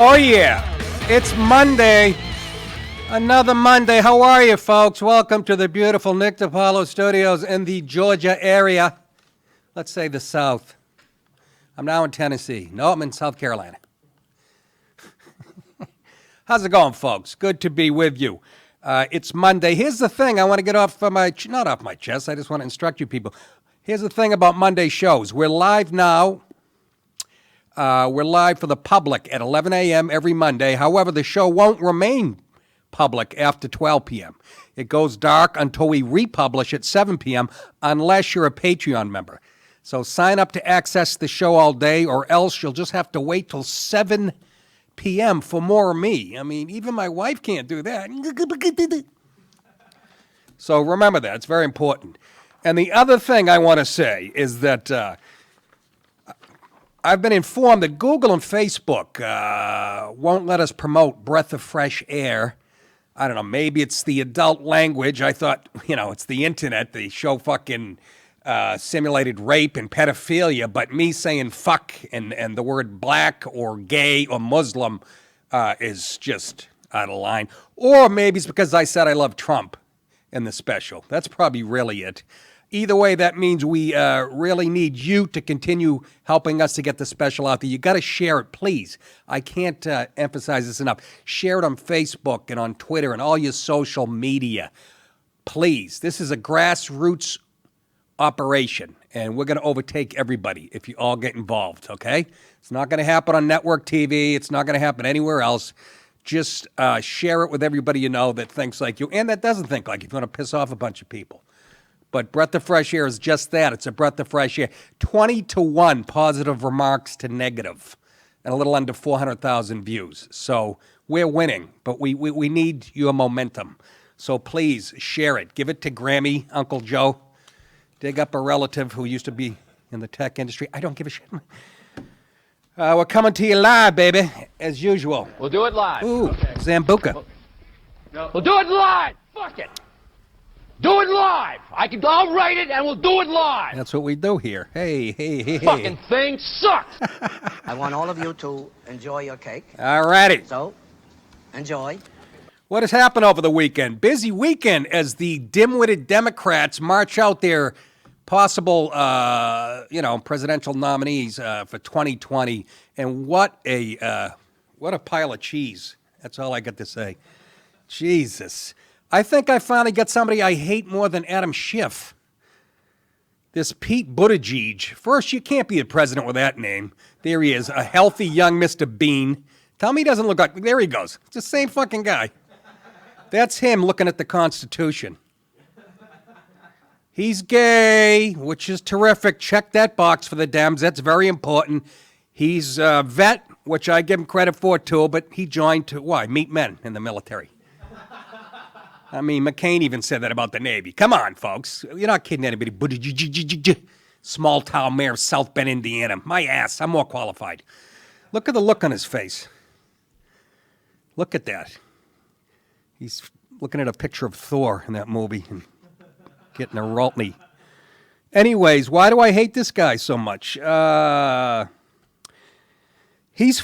Oh, yeah. It's Monday. Another Monday. How are you, folks? Welcome to the beautiful Nick DiPaolo studios in the Georgia area. Let's say the South. I'm now in Tennessee. No, I'm in South Carolina. How's it going, folks? Good to be with you. It's Monday. Here's the thing I want to get off my, not off my chest. I just want to instruct you people. Here's the thing about Monday shows. We're live now. We're live for the public at 11 a.m. every Monday. However, the show won't remain public after 12 p.m. It goes dark until we republish at 7 p.m. unless you're a Patreon member. So sign up to access the show all day, or else you'll just have to wait till 7 p.m. for more of me. I mean, even my wife can't do that. So remember that. It's very important. And the other thing I want to say is that I've been informed that Google and Facebook won't let us promote Breath of Fresh Air. I don't know, maybe it's the adult language. I thought, it's the internet. They show fucking simulated rape and pedophilia, but me saying fuck and the word black or gay or Muslim is just out of line. Or maybe it's because I said I love Trump in the special. That's probably really it. Either way, that means we really need you to continue helping us to get the special out there. You got to share it, please. I can't emphasize this enough. Share it on Facebook and on Twitter and all your social media. Please. This is a grassroots operation, and we're going to overtake everybody if you all get involved, okay? It's not going to happen on network TV. It's not going to happen anywhere else. Just share it with everybody you know that thinks like you and that doesn't think like you. If you want to piss off a bunch of people. But Breath of Fresh Air is just that. It's a breath of fresh air. 20-1 positive remarks to negative, and a little under 400,000 views. So we're winning, but we need your momentum. So please share it. Give it to Grammy, Uncle Joe. Dig up a relative who used to be in the tech industry. I don't give a shit. We're coming to you live, baby, as usual. We'll do it live. Ooh, okay. Zambuca. We'll do it live. Fuck it. Do it live. I'll write it and we'll do it live. That's what we do here. Hey. Fucking thing sucks. I want all of you to enjoy your cake. All righty. So, enjoy. What has happened over the weekend? Busy weekend as the dim-witted Democrats march out their possible, presidential nominees for 2020. And what a pile of cheese. That's all I got to say. Jesus. I think I finally got somebody I hate more than Adam Schiff. This Pete Buttigieg. First, you can't be the president with that name. There he is, a healthy young Mr. Bean. Tell me he doesn't look like... There he goes. It's the same fucking guy. That's him looking at the Constitution. He's gay, which is terrific. Check that box for the Dems. That's very important. He's a vet, which I give him credit for, too, but he joined to, meet men in the military. I mean, McCain even said that about the Navy. Come on, folks. You're not kidding anybody. Small town mayor of South Bend, Indiana. My ass. I'm more qualified. Look at the look on his face. Look at that. He's looking at a picture of Thor in that movie and getting a Roltney. Anyways, why do I hate this guy so much? He's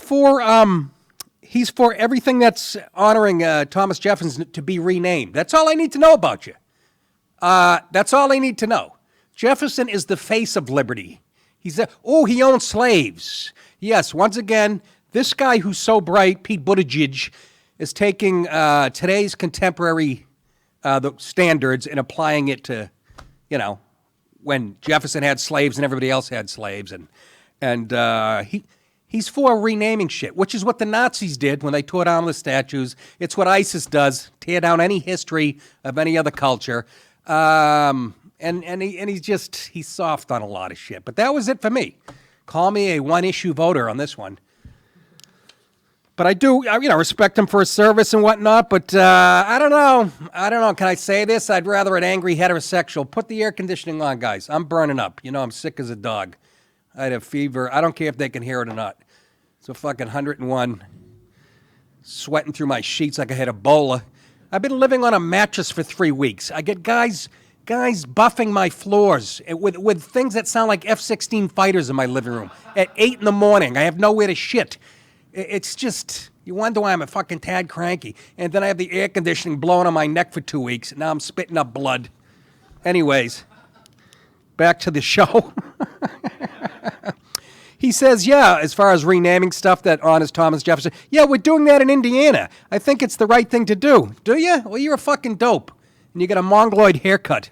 for everything that's honoring Thomas Jefferson to be renamed. That's all I need to know about you. That's all I need to know. Jefferson is the face of liberty. He owned slaves. Yes, once again, this guy who's so bright, Pete Buttigieg, is taking today's contemporary the standards and applying it to, when Jefferson had slaves and everybody else had slaves. And he's for renaming shit, which is what the Nazis did when they tore down the statues. It's what ISIS does, tear down any history of any other culture. And he's soft on a lot of shit. But that was it for me. Call me a one-issue voter on this one. But I do, respect him for his service and whatnot. But I don't know. Can I say this? I'd rather an angry heterosexual. Put the air conditioning on, guys. I'm burning up. I'm sick as a dog. I had a fever. I don't care if they can hear it or not. It's a fucking 101. Sweating through my sheets like I had Ebola. I've been living on a mattress for 3 weeks. I get guys buffing my floors with things that sound like F-16 fighters in my living room at 8 in the morning. I have nowhere to shit. It's just, you wonder why I'm a fucking tad cranky. And then I have the air conditioning blowing on my neck for 2 weeks. And now I'm spitting up blood. Anyways, back to the show. He says, yeah, as far as renaming stuff that honors Thomas Jefferson, yeah, we're doing that in Indiana. I think it's the right thing to do. Do you? Well, you're a fucking dope. And you got a mongoloid haircut.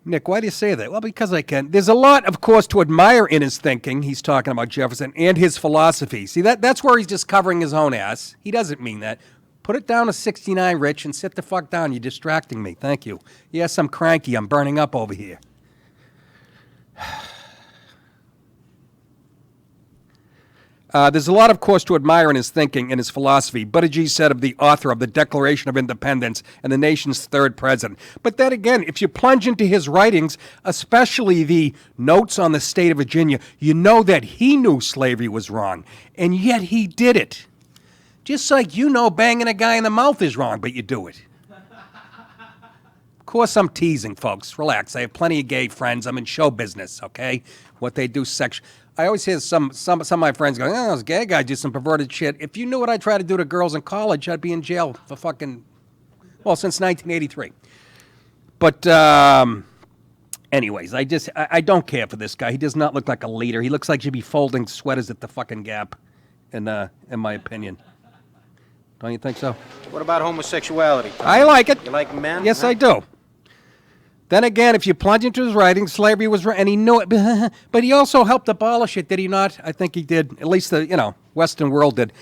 Nick, why do you say that? Well, because I can. There's a lot, of course, to admire in his thinking. He's talking about Jefferson and his philosophy. See, that's where he's just covering his own ass. He doesn't mean that. Put it down to 69, Rich, and sit the fuck down. You're distracting me. Thank you. Yes, I'm cranky. I'm burning up over here. There's a lot, of course, to admire in his thinking and his philosophy. Buttigieg said of the author of the Declaration of Independence and the nation's third president. But then again, if you plunge into his writings, especially the notes on the state of Virginia, you know that he knew slavery was wrong, and yet he did it. Just like you know banging a guy in the mouth is wrong, but you do it. Of course, I'm teasing, folks. Relax. I have plenty of gay friends. I'm in show business, okay? What they do sexually. I always hear some of my friends going, oh, those gay guys do some perverted shit. If you knew what I try to do to girls in college, I'd be in jail for fucking, well, since 1983. But anyways, I don't care for this guy. He does not look like a leader. He looks like he'd be folding sweaters at the fucking Gap, in my opinion. Don't you think so? What about homosexuality? I like it. You like men? Yes, huh? I do. Then again, if you plunge into his writings, slavery was wrong, and he knew it. But he also helped abolish it, did he not? I think he did. At least the Western world did.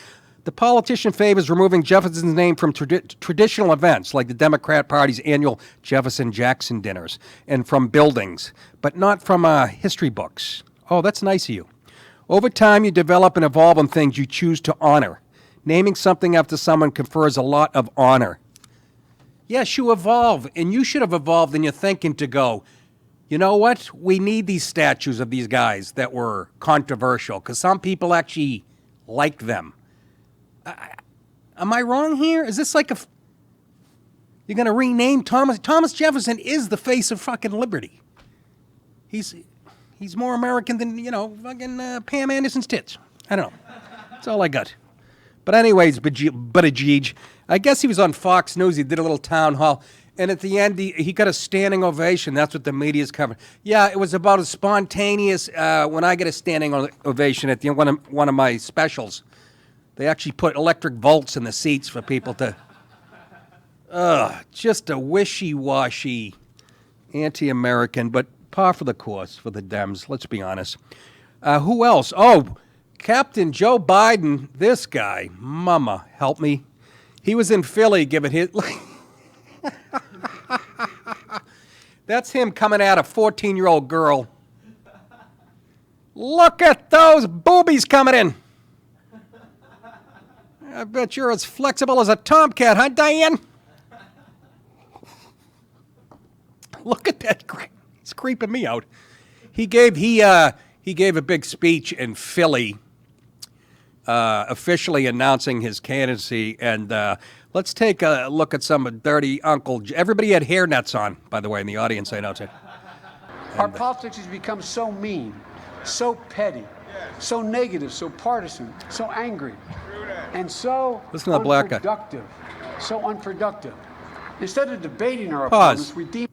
The politician favors removing Jefferson's name from traditional events like the Democrat Party's annual Jefferson-Jackson dinners and from buildings, but not from history books. Oh, that's nice of you. Over time, you develop and evolve on things you choose to honor. Naming something after someone confers a lot of honor. Yes, you evolve, and you should have evolved in your thinking to go, you know what? We need these statues of these guys that were controversial, because some people actually like them. Am I wrong here? Is this like you're going to rename Thomas? Thomas Jefferson is the face of fucking liberty. He's more American than, fucking Pam Anderson's tits. I don't know. That's all I got. But anyways, Buttigieg, I guess he was on Fox News. He did a little town hall. And at the end, he got a standing ovation. That's what the media's covering. Yeah, it was about as spontaneous when I get a standing ovation at the end one of my specials. They actually put electric volts in the seats for people to... just a wishy-washy anti-American, but par for the course for the Dems, let's be honest. Who else? Oh, Captain Joe Biden, this guy, mama, help me. He was in Philly giving his... That's him coming at a 14-year-old girl. Look at those boobies coming in. I bet you're as flexible as a tomcat, huh, Diane? Look at that. He's creeping me out. He gave a big speech in Philly, officially announcing his candidacy. And let's take a look at some of Dirty Uncle. Everybody had hairnets on, by the way, in the audience, I know too. Our politics has become so mean, so petty, so negative, so partisan, so angry, and so Listen to the black guy. unproductive. So unproductive. Instead of debating our Pause. opponents, we deem...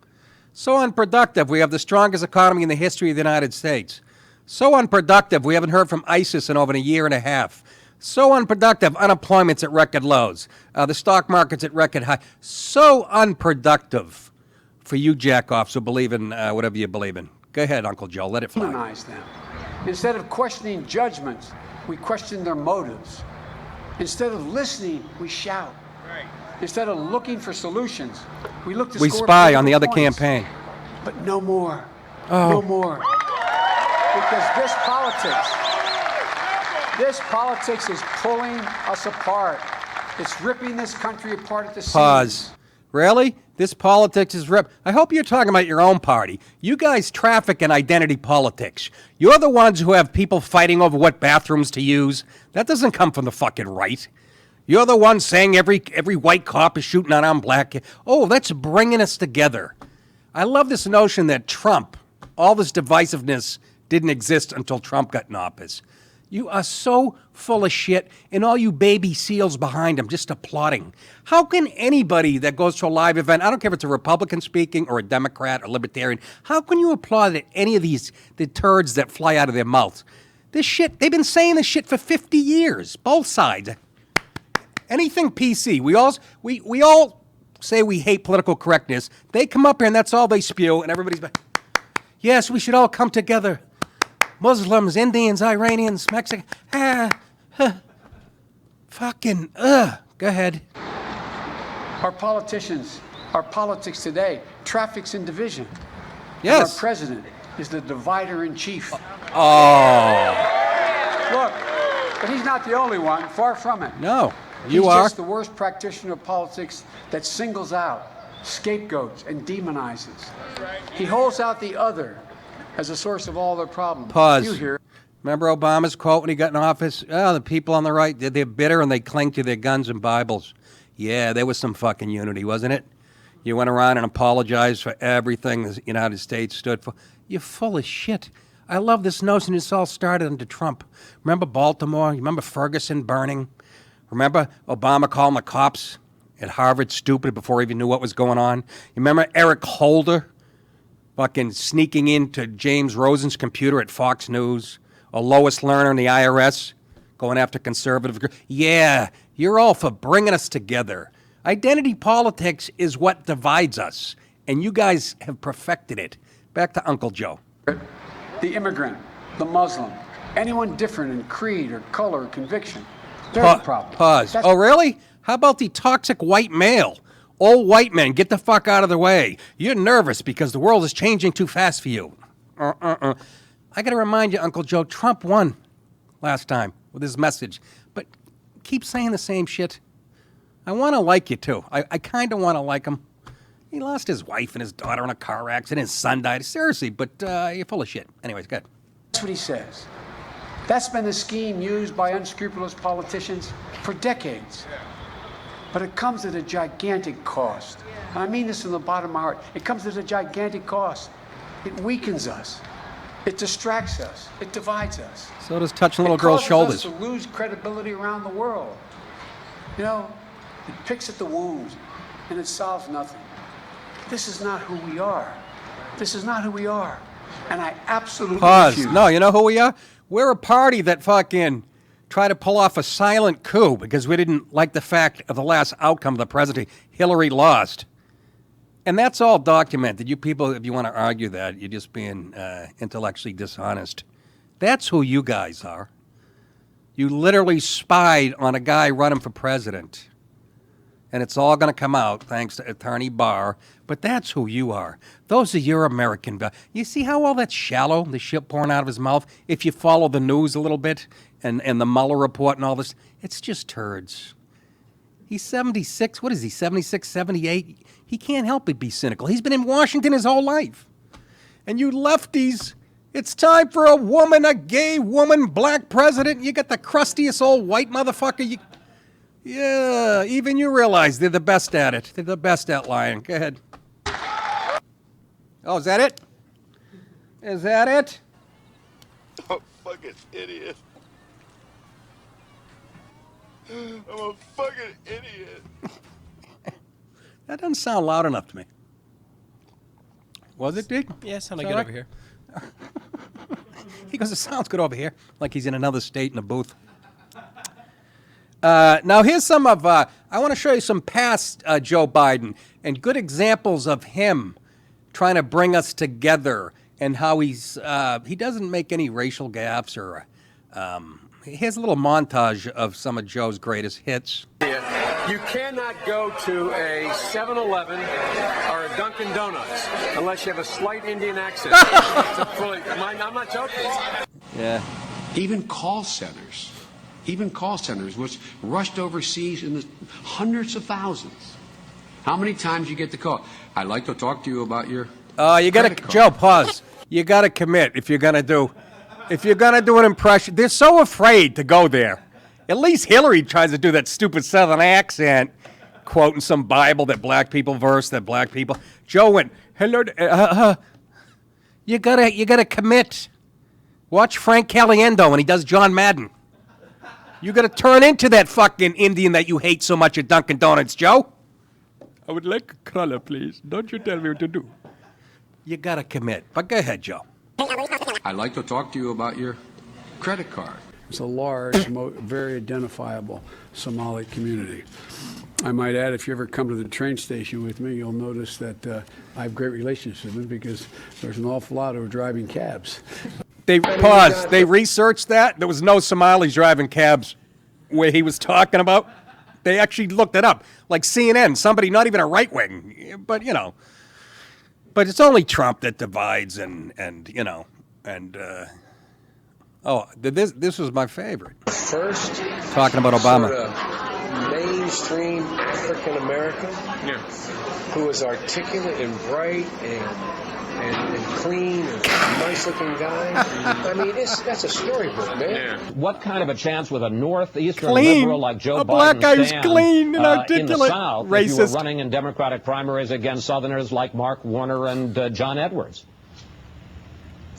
So unproductive, we have the strongest economy in the history of the United States. So unproductive, we haven't heard from ISIS in over a year and a half. So unproductive, unemployment's at record lows. The stock market's at record high. So unproductive for you jack-offs who believe in whatever you believe in. Go ahead, Uncle Joe, let it fly. Demonize them. Instead of questioning judgments, we question their motives. Instead of listening, we shout. Right. Instead of looking for solutions, we look to We score spy on the other points. campaign. But no more. Oh. No more. Because this politics is pulling us apart. It's ripping this country apart at the seams. Pause. Really? This politics is rip. I hope you're talking about your own party. You guys traffic in identity politics. You're the ones who have people fighting over what bathrooms to use. That doesn't come from the fucking right. You're the ones saying every white cop is shooting on black. Oh, that's bringing us together. I love this notion that Trump, all this divisiveness didn't exist until Trump got in office. You are so full of shit, and all you baby seals behind them just applauding. How can anybody that goes to a live event, I don't care if it's a Republican speaking or a Democrat or Libertarian, how can you applaud at any of the turds that fly out of their mouths? This shit, they've been saying this shit for 50 years, both sides. Anything PC. We all say we hate political correctness. They come up here and that's all they spew, and everybody's like, yes, we should all come together. Muslims, Indians, Iranians, Mexicans. Fucking, Go ahead. Our politicians, our politics today, traffics in division. Yes. And our president is the divider in chief. Oh. Look, but he's not the only one. Far from it. No, He's you are. just the worst practitioner of politics that singles out, scapegoats, and demonizes. He holds out the other as a source of all their problems. Pause. You hear. Remember Obama's quote when he got in office? Oh, the people on the right, they're bitter and they cling to their guns and Bibles. Yeah, there was some fucking unity, wasn't it? You went around and apologized for everything the United States stood for. You're full of shit. I love this notion this all started under Trump. Remember Baltimore? You remember Ferguson burning? Remember Obama calling the cops at Harvard stupid before he even knew what was going on? You remember Eric Holder fucking sneaking into James Rosen's computer at Fox News? Or Lois Lerner in the IRS going after conservative? Yeah, you're all for bringing us together. Identity politics is what divides us, and you guys have perfected it. Back to Uncle Joe. The immigrant, the Muslim, anyone different in creed or color or conviction. They're the problem. Pause. That's- Oh, really? How about the toxic white male? All white men, get the fuck out of the way. You're nervous because the world is changing too fast for you. I got to remind you, Uncle Joe, Trump won last time with his message. But keep saying the same shit. I want to like you, too. I kind of want to like him. He lost his wife and his daughter in a car accident. His son died. Seriously, but you're full of shit. Anyways, good. That's what he says. That's been the scheme used by unscrupulous politicians for decades. But it comes at a gigantic cost. And I mean this from the bottom of my heart. It comes at a gigantic cost. It weakens us. It distracts us. It divides us. So does touching little girls' shoulders. It causes us to lose credibility around the world. You know, it picks at the wounds, and it solves nothing. This is not who we are. This is not who we are. And I absolutely Pause. refuse. No, you know who we are? We're a party that fucking tried to pull off a silent coup because we didn't like the fact of the last outcome of the presidency. Hillary lost. And that's all documented. You people, if you want to argue that, you're just being intellectually dishonest. That's who you guys are. You literally spied on a guy running for president. And it's all going to come out thanks to Attorney Barr. But that's who you are. Those are your American values. You see how all that's shallow, the shit pouring out of his mouth? If you follow the news a little bit and the Mueller report and all this, it's just turds. He's 76. What is he, 76, 78? He can't help but be cynical. He's been in Washington his whole life. And you lefties, it's time for a woman, a gay woman, black president. You got the crustiest old white motherfucker. Yeah, even you realize they're the best at it. They're the best at lying. Go ahead. Oh, is that it? Is that it? I'm a fucking idiot. I'm a fucking idiot. That doesn't sound loud enough to me. Was it, Dick? Yeah, sound like Sound good right? over here. He goes, it sounds good over here, like he's in another state in a booth. Now, here's some of, I want to show you some past Joe Biden and good examples of him trying to bring us together and how he doesn't make any racial gaffes or, here's a little montage of some of Joe's greatest hits. You cannot go to a 7-Eleven or a Dunkin' Donuts unless you have a slight Indian accent. I'm not joking. Yeah. Even call centers, which rushed overseas in the hundreds of thousands. How many times you get the call? I'd like to talk to you about your You got to, Joe, pause. You got to commit if you're going to do an impression. They're so afraid to go there. At least Hillary tries to do that stupid Southern accent, quoting some Bible that black people verse that black people. Joe went, hello. You gotta commit. Watch Frank Caliendo when he does John Madden. You got to turn into that fucking Indian that you hate so much at Dunkin' Donuts, Joe. I would like a cruller, please. Don't you tell me what to do. You got to commit. But go ahead, Joe. I'd like to talk to you about your credit card. It's a large, very identifiable Somali community. I might add, if you ever come to the train station with me, you'll notice that I have great relationships with them because there's an awful lot who are driving cabs. They paused. They researched that. There was no Somalis driving cabs where he was talking about. They actually looked it up. Like CNN, somebody, not even a right wing, but, you know. But it's only Trump that divides and you know, and, this was my favorite. First, Talking about Obama. sort of mainstream African American, who is articulate and bright and clean and nice looking guy. I mean, that's a storybook, man. What kind of a chance with a northeastern Clean. liberal like Joe A Biden black guy who's stand, clean and in the articulate. South if you were Racist. running in Democratic primaries against Southerners like Mark Warner and John Edwards?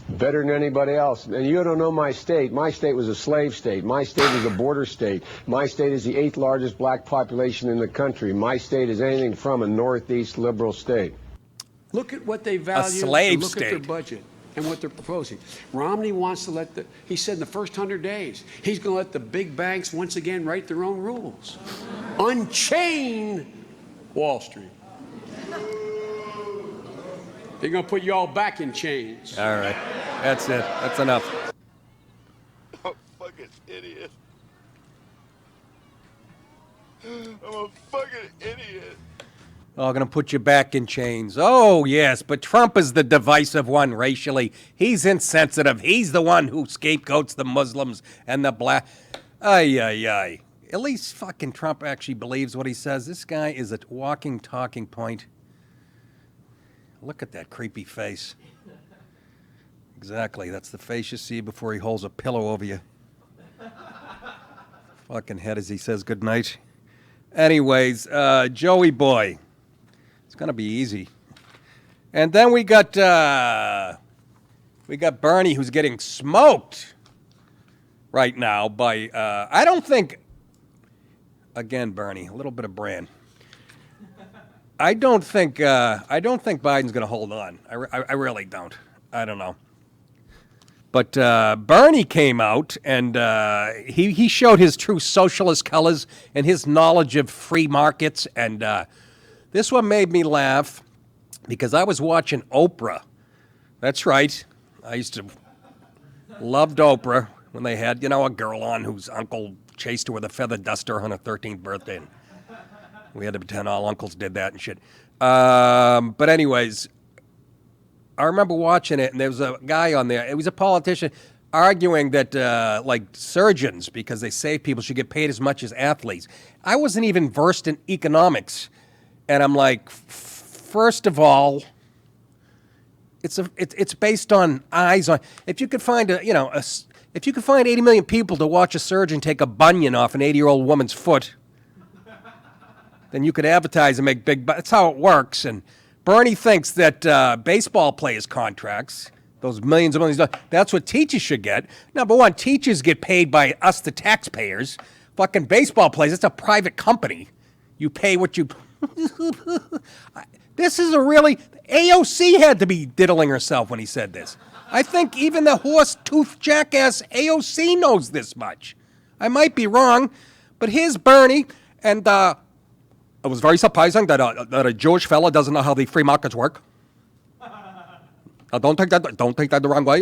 Better than anybody else. And you don't know my state. My state was a slave state. My state was a border state. My state is the 8th largest black population in the country. My state is anything from a northeast liberal state. Look at what they value. slave and look at their state. budget and what they're proposing. Romney wants to he said in the first 100 days, he's going to let the big banks once again write their own rules. Unchain Wall Street. They're going to put you all back in chains. All right. That's it. That's enough. I'm a fucking idiot. I'm a fucking idiot. Oh, going to put you back in chains. Oh, yes, but Trump is the divisive one racially. He's insensitive. He's the one who scapegoats the Muslims and the black. Ay, ay, ay. At least fucking Trump actually believes what he says. This guy is a walking, talking point. Look at that creepy face. Exactly. That's the face you see before he holds a pillow over you. Fucking head as he says goodnight. Anyways, Joey boy. It's going to be easy. And then we got Bernie, who's getting smoked right now by, I don't think, again, Bernie, a little bit of brand. I don't think Biden's going to hold on. I really don't. I don't know. But Bernie came out and he showed his true socialist colors and his knowledge of free markets. And this one made me laugh because I was watching Oprah. That's right. I used to loved Oprah when they had, you know, a girl on whose uncle chased her with a feather duster on her 13th birthday. And we had to pretend all uncles did that and shit. But anyways, I remember watching it, and there was a guy on there. It was a politician arguing that, like, surgeons, because they save people, should get paid as much as athletes. I wasn't even versed in economics, and I'm like, first of all, it's based on eyes on. If you could find if you could find 80 million people to watch a surgeon take a bunion off an 80-year-old woman's foot, then you could advertise and make big. That's how it works. And Bernie thinks that baseball players' contracts, those millions of millions, that's what teachers should get. Number one, teachers get paid by us, the taxpayers. Fucking baseball players, it's a private company. You pay what you. This is a really. AOC had to be diddling herself when he said this. I think even the horse-toothed jackass AOC knows this much. I might be wrong, but here's Bernie, and it was very surprising that a Jewish fella doesn't know how the free markets work. Don't take that the wrong way.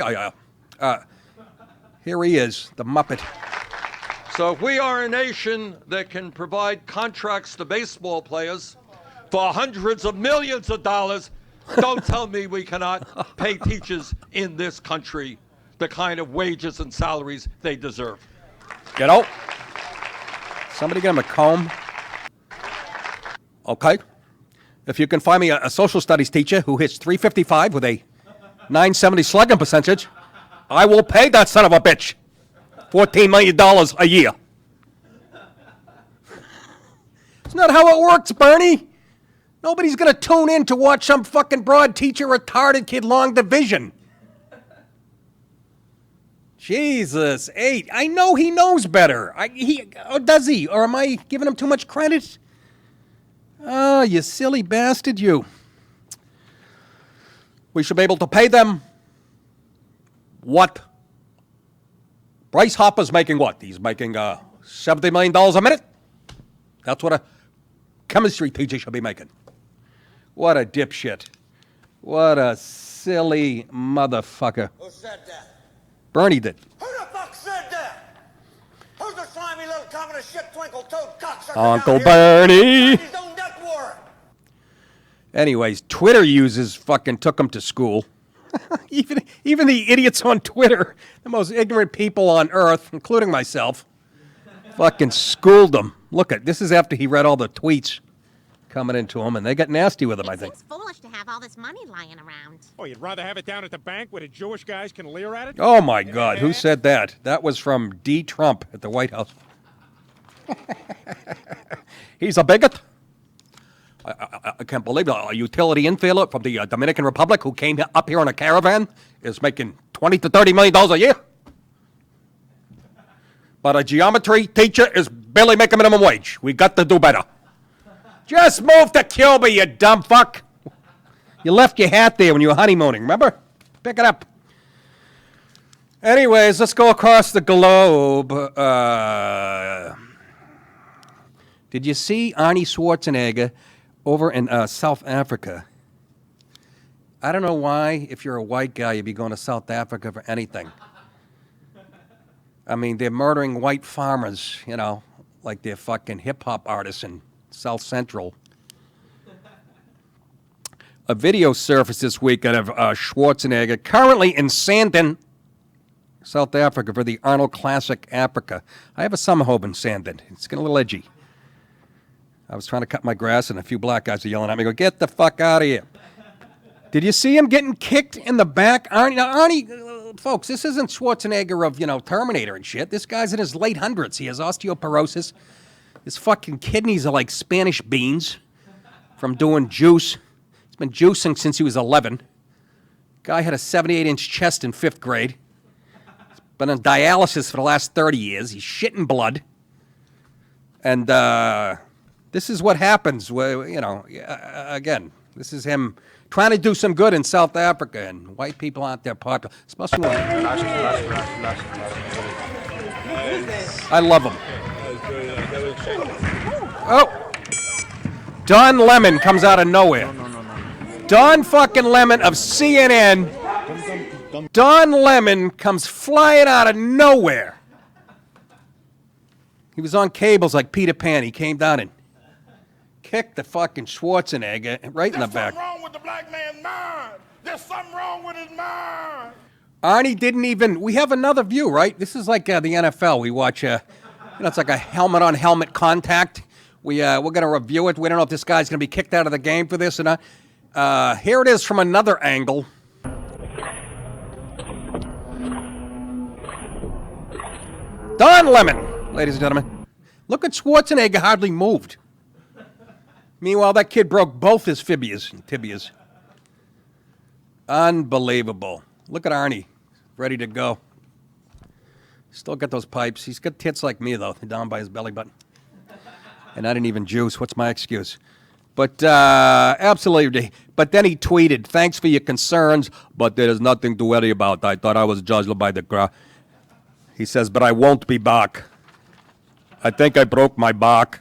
Here he is, the Muppet. So if we are a nation that can provide contracts to baseball players for hundreds of millions of dollars, don't tell me we cannot pay teachers in this country the kind of wages and salaries they deserve. Get out. Somebody get him a comb. Okay. If you can find me a social studies teacher who hits 355 with a 970 slugging percentage, I will pay that son of a bitch $14 million a year. It's not how it works, Bernie. Nobody's going to tune in to watch some fucking broad teacher retarded kid long division. Jesus, 8. I know he knows better. Or does he? Or am I giving him too much credit? Oh, you silly bastard, you. We should be able to pay them what? Bryce Hopper's making what? He's making $70 million a minute? That's what a chemistry teacher should be making. What a dipshit. What a silly motherfucker. Who said that? Bernie did. Who the fuck said that? Who's the slimy little communist shit twinkle-toed cocksucker Uncle down here? Bernie. His own network. Anyways, Twitter users fucking took him to school. even the idiots on Twitter, the most ignorant people on earth, including myself, fucking schooled him. Look at this is after he read all the tweets coming into him, and they got nasty with him, I think. It's foolish to have all this money lying around. Oh, you'd rather have it down at the bank where the Jewish guys can leer at it? Oh, my God. Who said that? That was from D. Trump at the White House. He's a bigot. I can't believe it. A utility infielder from the Dominican Republic who came up here in a caravan is making $20 to $30 million a year. But a geometry teacher is barely making minimum wage. We got to do better. Just move to Cuba, you dumb fuck. You left your hat there when you were honeymooning, remember? Pick it up. Anyways, let's go across the globe. Did you see Arnie Schwarzenegger over in South Africa? I don't know why, if you're a white guy, you'd be going to South Africa for anything. I mean, they're murdering white farmers, you know, like they're fucking hip-hop artists in South Central. A video surfaced this week of Schwarzenegger currently in Sandton, South Africa, for the Arnold Classic Africa. I have a summer home in Sandton. It's getting a little edgy. I was trying to cut my grass, and a few black guys are yelling at me, go, get the fuck out of here. Did you see him getting kicked in the back? Arnie, folks, this isn't Schwarzenegger of, Terminator and shit. This guy's in his late hundreds. He has osteoporosis. His fucking kidneys are like Spanish beans from doing juice. He's been juicing since he was 11. Guy had a 78-inch chest in 5th grade. He's been on dialysis for the last 30 years. He's shitting blood. And this is what happens, again, this is him trying to do some good in South Africa, and white people aren't that popular, especially when... I love him. Oh! Don Lemon comes out of nowhere. Don fucking Lemon of CNN. Don Lemon comes flying out of nowhere. He was on cables like Peter Pan. He came down and kicked the fucking Schwarzenegger right in the back. There's something wrong with the black man's mind. There's something wrong with his mind. Arnie didn't even... We have another view, right? This is like the NFL. We watch, it's like a helmet-on-helmet contact. We're going to review it. We don't know if this guy's going to be kicked out of the game for this or not. Here it is from another angle. Don Lemon, ladies and gentlemen. Look at Schwarzenegger hardly moved. Meanwhile, that kid broke both his fibulas and tibias. Unbelievable. Look at Arnie, ready to go. Still got those pipes. He's got tits like me, though, down by his belly button. And I didn't even juice. What's my excuse? But absolutely. But then he tweeted, thanks for your concerns, but there is nothing to worry about. I thought I was judged by the crowd. He says, but I won't be back. I think I broke my back.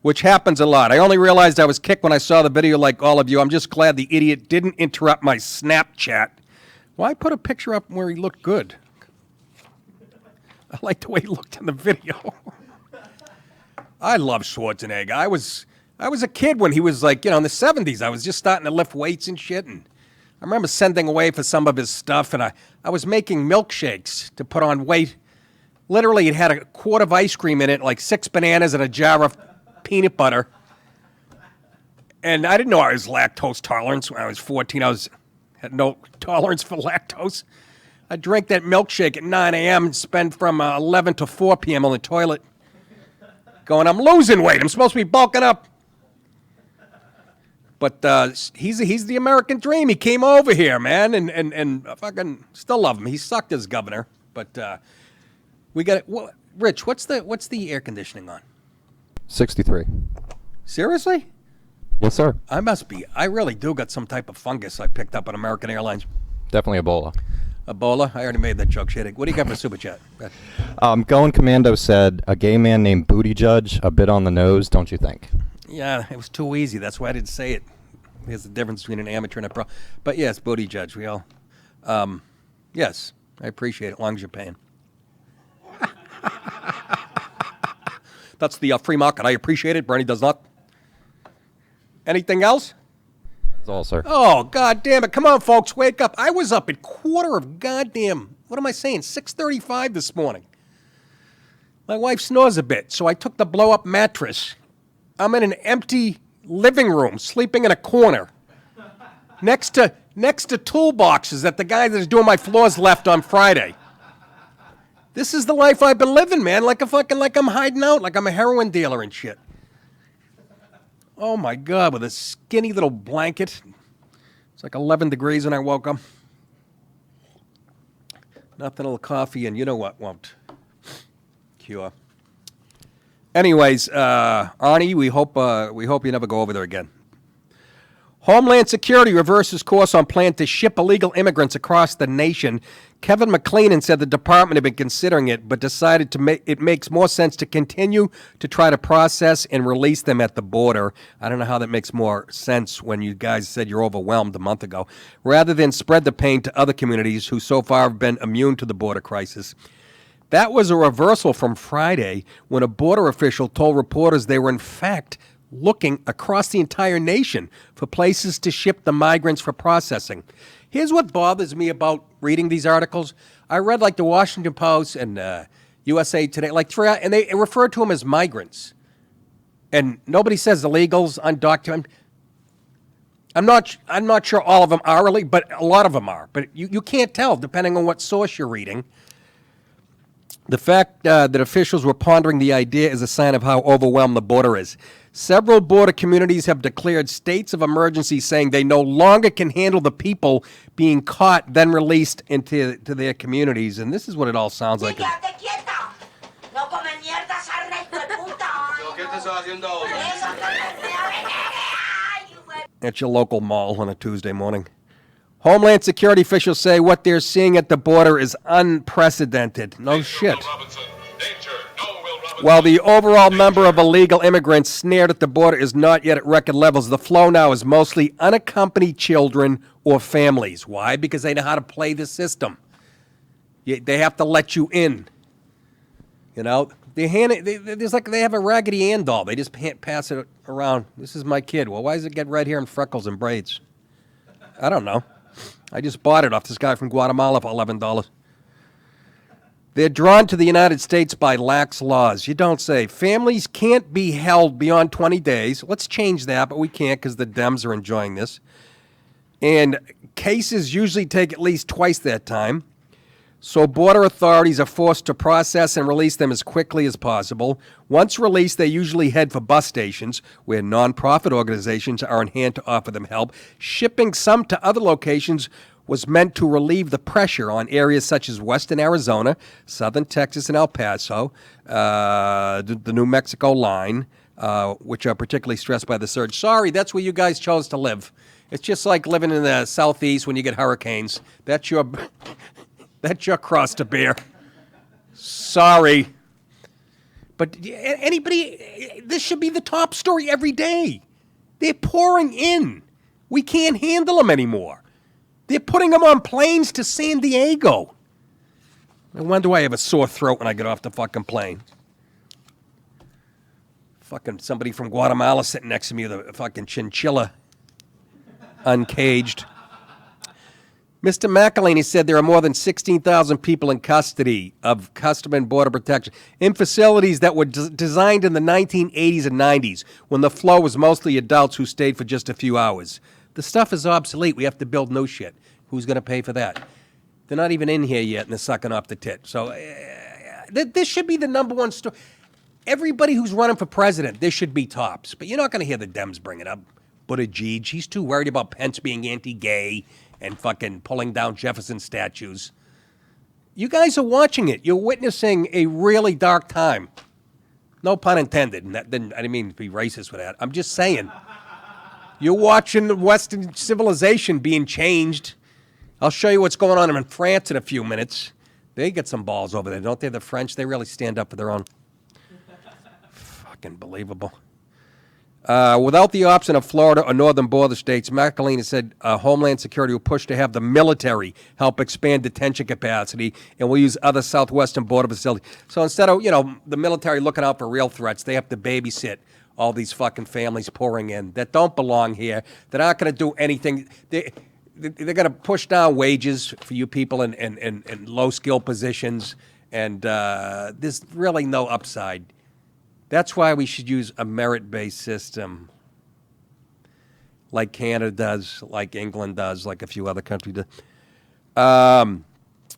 Which happens a lot. I only realized I was kicked when I saw the video like all of you. I'm just glad the idiot didn't interrupt my Snapchat. Why put a picture up where he looked good? I like the way he looked in the video. I love Schwarzenegger. I was a kid when he was like, in the 70s. I was just starting to lift weights and shit. And I remember sending away for some of his stuff. And I was making milkshakes to put on weight. Literally, it had a quart of ice cream in it, like 6 bananas and a jar of peanut butter. And I didn't know I was lactose tolerant. When I was 14, had no tolerance for lactose. I drank that milkshake at 9 a.m. and spend from 11 to 4 p.m. on the toilet. Going, I'm losing weight. I'm supposed to be bulking up. But he's the American dream. He came over here, man, and I fucking still love him. He sucked as governor, But we got it. Rich, what's the air conditioning on? 63. Seriously? Yes, sir. I really do got some type of fungus I picked up on American Airlines. Definitely Ebola. Ebola? I already made that joke, Shitty. What do you got for Super Chat? Going Commando said, a gay man named Buttigieg, a bit on the nose, don't you think? Yeah, it was too easy. That's why I didn't say it. There's the difference between an amateur and a pro. But yes, Buttigieg, we all... yes, I appreciate it, as long as you're paying. That's the free market. I appreciate it. Bernie does not. Anything else? That's all, sir. Oh, God damn it. Come on, folks. Wake up. I was up at quarter of goddamn, what am I saying, 6:35 this morning. My wife snores a bit, so I took the blow-up mattress. I'm in an empty living room, sleeping in a corner, next to toolboxes that the guy that's doing my floors left on Friday. This is the life I've been living, man, like I'm hiding out, like I'm a heroin dealer and shit. Oh, my God, with a skinny little blanket. It's like 11 degrees when I woke up. Nothing, a little coffee, and you know what won't cure. Anyways, Arnie, we hope you never go over there again. Homeland Security reverses course on plan to ship illegal immigrants across the nation. Kevin McLennan said the department had been considering it, but decided it makes more sense to continue to try to process and release them at the border. I don't know how that makes more sense when you guys said you're overwhelmed a month ago, rather than spread the pain to other communities who so far have been immune to the border crisis. That was a reversal from Friday when a border official told reporters they were in fact looking across the entire nation for places to ship the migrants for processing. Here's what bothers me about reading these articles. I read like the Washington Post and USA Today, and they refer to them as migrants. And nobody says illegals, undocumented. I'm not sure all of them are really, but a lot of them are. But you can't tell depending on what source you're reading. The fact that officials were pondering the idea is a sign of how overwhelmed the border is. Several border communities have declared states of emergency, saying they no longer can handle the people being caught, then released into their communities. And this is what it all sounds like. At your local mall on a Tuesday morning. Homeland Security officials say what they're seeing at the border is unprecedented. No shit. While the overall number of illegal immigrants snared at the border is not yet at record levels, the flow now is mostly unaccompanied children or families. Why? Because they know how to play the system. They have to let you in. You know, they have a Raggedy Ann doll. They just pass it around. This is my kid. Well, why does it get red hair and freckles and braids? I don't know. I just bought it off this guy from Guatemala for $11. They're drawn to the United States by lax laws. You don't say. Families can't be held beyond 20 days. Let's change that, but we can't because the Dems are enjoying this. And cases usually take at least twice that time. So border authorities are forced to process and release them as quickly as possible. Once released, they usually head for bus stations where nonprofit organizations are on hand to offer them help. Shipping some to other locations was meant to relieve the pressure on areas such as western Arizona, southern Texas, and El Paso, the New Mexico line, which are particularly stressed by the surge. Sorry, that's where you guys chose to live. It's just like living in the southeast when you get hurricanes. That's your cross to bear. Sorry. But this should be the top story every day. They're pouring in. We can't handle them anymore. They're putting them on planes to San Diego. No wonder I have a sore throat when I get off the fucking plane. Fucking somebody from Guatemala sitting next to me with a fucking chinchilla. Uncaged. Mr. McElhaney said there are more than 16,000 people in custody of Customs and Border Protection in facilities that were designed in the 1980s and 90s when the flow was mostly adults who stayed for just a few hours. The stuff is obsolete. We have to build new shit. Who's going to pay for that? They're not even in here yet, and they're sucking off the tit. So this should be the number one story. Everybody who's running for president, this should be tops. But you're not going to hear the Dems bring it up. Buttigieg, he's too worried about Pence being anti-gay and fucking pulling down Jefferson statues. You guys are watching it. You're witnessing a really dark time. No pun intended. And I didn't mean to be racist with that. I'm just saying. You're watching the Western civilization being changed. I'll show you what's going on in France in a few minutes. They get some balls over there, don't they? The French, they really stand up for their own. Fucking believable. Without the option of Florida or northern border states, McAleenan said Homeland Security will push to have the military help expand detention capacity, and will use other southwestern border facilities. So instead of, the military looking out for real threats, they have to babysit all these fucking families pouring in that don't belong here, that aren't going to do anything. They're going to push down wages for you people in low-skill positions, and there's really no upside. That's why we should use a merit-based system like Canada does, like England does, like a few other countries do.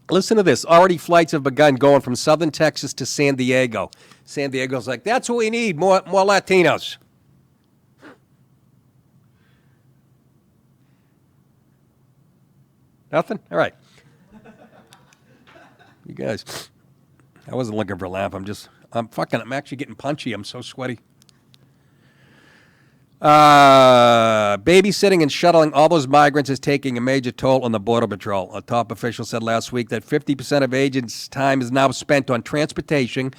Listen to this. Already flights have begun going from southern Texas to San Diego. San Diego's like, that's what we need, more Latinos. Nothing? All right. You guys, I wasn't looking for a laugh. I'm actually getting punchy. I'm so sweaty. Babysitting and shuttling all those migrants is taking a major toll on the Border Patrol. A top official said last week that 50% of agents' time is now spent on transportation,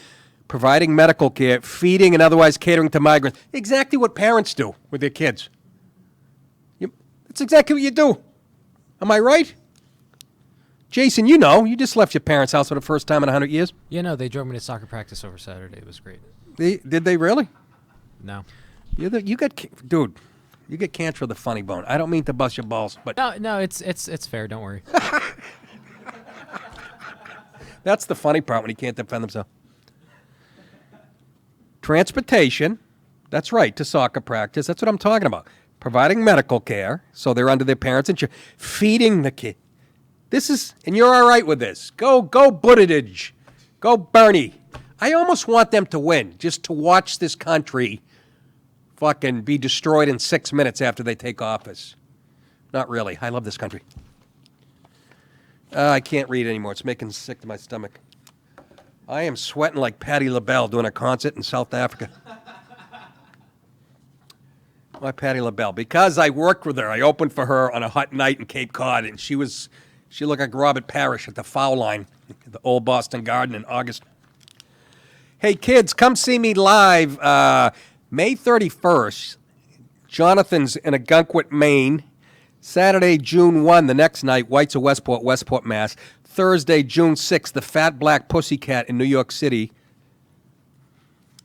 providing medical care, feeding, and otherwise catering to migrants. Exactly what parents do with their kids. That's exactly what you do. Am I right? Jason, you just left your parents' house for the first time in 100 years. Yeah, no, they drove me to soccer practice over Saturday. It was great. Did they really? No. You get cancer of the funny bone. I don't mean to bust your balls, but no, it's fair. Don't worry. That's the funny part when he can't defend himself. Transportation, that's right, to soccer practice. That's what I'm talking about. Providing medical care, so they're under their parents' insurance. Feeding the kid. And you're all right with this. Go Buttigieg. Go Bernie. I almost want them to win, just to watch this country fucking be destroyed in 6 minutes after they take office. Not really. I love this country. I can't read anymore. It's making sick to my stomach. I am sweating like Patti LaBelle doing a concert in South Africa. Why Patti LaBelle? Because I worked with her. I opened for her on a hot night in Cape Cod, and she looked like Robert Parrish at the foul line at the old Boston Garden in August. Hey, kids, come see me live May 31st. Jonathan's in Agunquit, Maine. Saturday, June 1, the next night, Whites of Westport, Mass. Thursday, June 6th, the Fat Black Pussycat in New York City.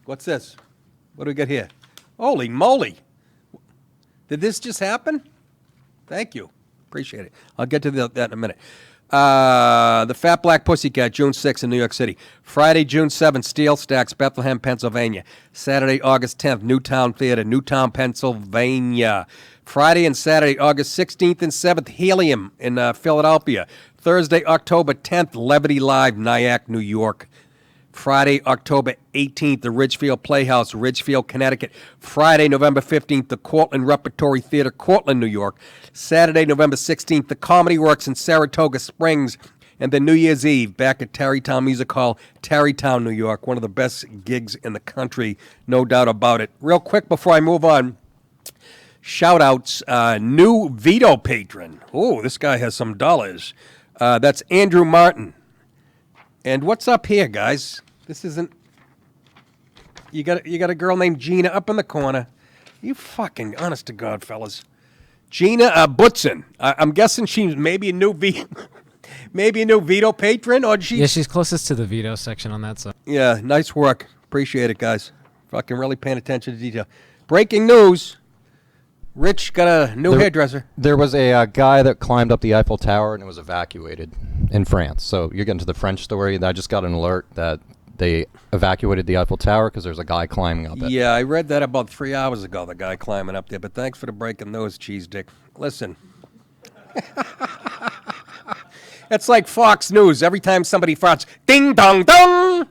What's this? What do we got here? Holy moly. Did this just happen? Thank you. Appreciate it. I'll get to that in a minute. The Fat Black Pussycat, June 6th in New York City. Friday, June 7th, Steel Stacks, Bethlehem, Pennsylvania. Saturday, August 10th, Newtown Theater, Newtown, Pennsylvania. Friday and Saturday, August 16th and 7th, Helium in Philadelphia. Thursday, October 10th, Levity Live, Nyack, New York. Friday, October 18th, the Ridgefield Playhouse, Ridgefield, Connecticut. Friday, November 15th, the Cortland Repertory Theater, Cortland, New York. Saturday, November 16th, the Comedy Works in Saratoga Springs. And then New Year's Eve, back at Tarrytown Music Hall, Tarrytown, New York. One of the best gigs in the country, no doubt about it. Real quick before I move on, shout-outs, new Veto patron. Oh, this guy has some dollars. That's Andrew Martin. And what's up here, guys? This isn't... You got a girl named Gina up in the corner. You fucking, honest to God, fellas. Gina Butson. I'm guessing she's maybe a new Veto patron, or she... Yeah, she's closest to the Veto section on that side. Yeah, nice work. Appreciate it, guys. Fucking really paying attention to detail. Breaking news. Rich got a new hairdresser. There was a guy that climbed up the Eiffel Tower and it was evacuated in France. So you're getting to the French story. I just got an alert that they evacuated the Eiffel Tower because there's a guy climbing up it. Yeah, I read that about 3 hours ago, the guy climbing up there. But thanks for the breaking news, Cheese Dick. Listen. It's like Fox News. Every time somebody farts, ding, dong, dong,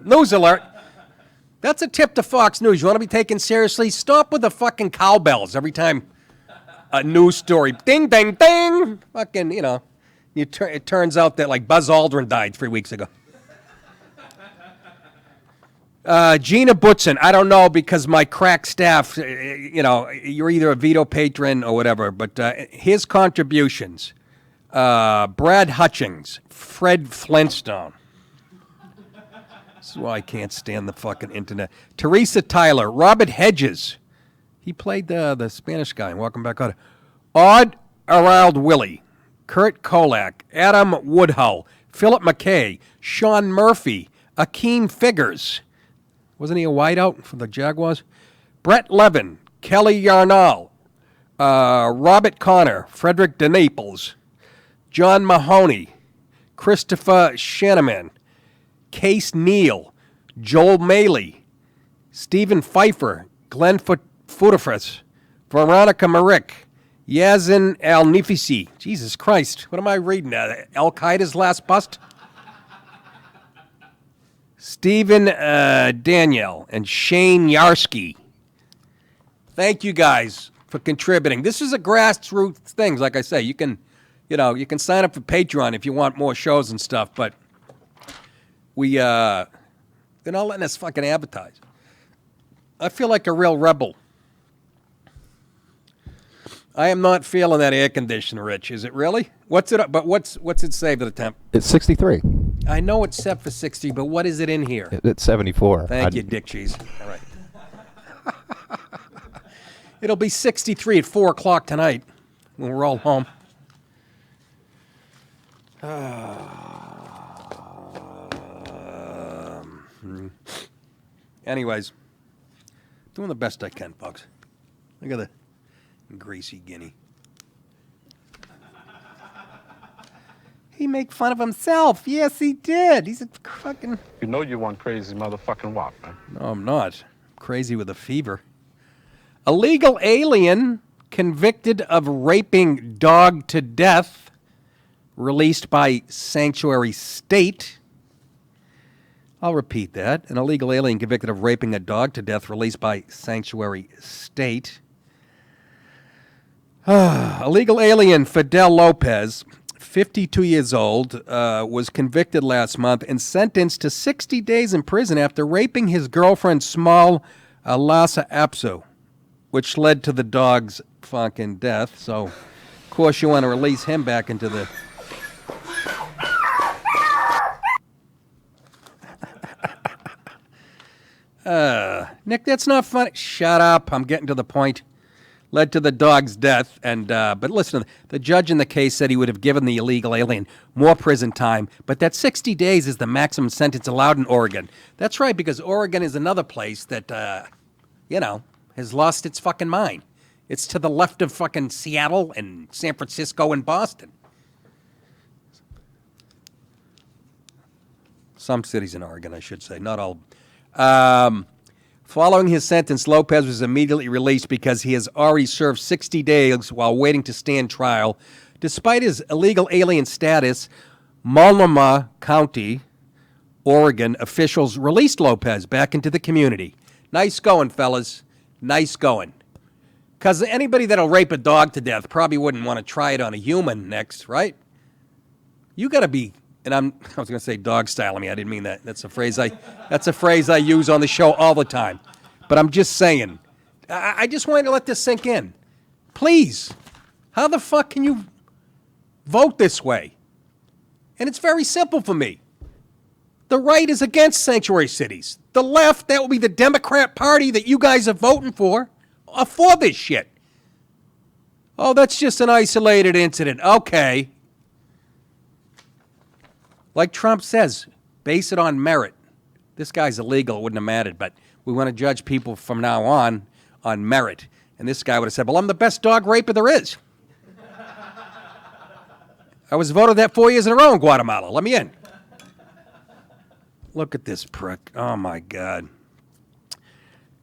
news alert. That's a tip to Fox News. You want to be taken seriously? Stop with the fucking cowbells every time a news story. Ding, ding, ding. Fucking, you It turns out that like Buzz Aldrin died 3 weeks ago. Gina Butson, I don't know because my crack staff, you're either a veto patron or whatever, but his contributions, Brad Hutchings, Fred Flintstone. This is why I can't stand the fucking internet. Teresa Tyler, Robert Hedges. He played the Spanish guy. Welcome back on. Odd Arald Willie, Kurt Kolak, Adam Woodhull, Philip McKay, Sean Murphy, Akeem Figures. Wasn't he a wideout for the Jaguars? Brett Levin, Kelly Yarnall, Robert Connor, Frederick DeNaples, John Mahoney, Christopher Shanaman, Case Neal, Joel Maley, Stephen Pfeiffer, Glenn Futafres, Veronica Marick, Yazin Al-Nifisi. Jesus Christ, what am I reading? Al-Qaeda's last bust? Stephen Danielle and Shane Yarsky. Thank you guys for contributing. This is a grassroots thing. Like I say, you can sign up for Patreon if you want more shows and stuff, but they're not letting us fucking advertise. I feel like a real rebel. I am not feeling that air conditioner, Rich. Is it really? What's it say for the temp? It's 63. I know it's set for 60, but what is it in here? It's 74. Thank you, Dick Cheese. All right. It'll be 63 at 4 o'clock tonight when we're all home. Anyways, doing the best I can, folks. Look at the greasy guinea. He make fun of himself. Yes, he did. He's a fucking... You know you one crazy motherfucking wop, man. No, I'm not. I'm crazy with a fever. Illegal alien convicted of raping dog to death, released by sanctuary state. I'll repeat that. An illegal alien convicted of raping a dog to death, released by sanctuary state. Illegal alien Fidel Lopez, 52 years old, was convicted last month and sentenced to 60 days in prison after raping his girlfriend, Small Lhasa Apsu, which led to the dog's fucking death. So, of course, you want to release him back into the... Nick, that's not funny. Shut up. I'm getting to the point. Led to the dog's death, but listen, the judge in the case said he would have given the illegal alien more prison time, but that 60 days is the maximum sentence allowed in Oregon. That's right, because Oregon is another place that, has lost its fucking mind. It's to the left of fucking Seattle and San Francisco and Boston. Some cities in Oregon, I should say, not all. Following his sentence, Lopez was immediately released because he has already served 60 days while waiting to stand trial. Despite his illegal alien status, Multnomah County, Oregon officials released Lopez back into the community. Nice going, fellas. Nice going. Because anybody that'll rape a dog to death probably wouldn't want to try it on a human next, right? You got to be... And I was going to say dog style. I didn't mean that. That's a phrase I use on the show all the time. But I'm just saying. I just wanted to let this sink in. Please. How the fuck can you vote this way? And it's very simple for me. The right is against sanctuary cities. The left, that will be the Democrat Party that you guys are voting for, are for this shit. Oh, that's just an isolated incident. Okay. Like Trump says, base it on merit. This guy's illegal, it wouldn't have mattered, but we want to judge people from now on merit. And this guy would have said, well, I'm the best dog raper there is. I was voted that 4 years in a row in Guatemala. Let me in. Look at this prick. Oh, my God.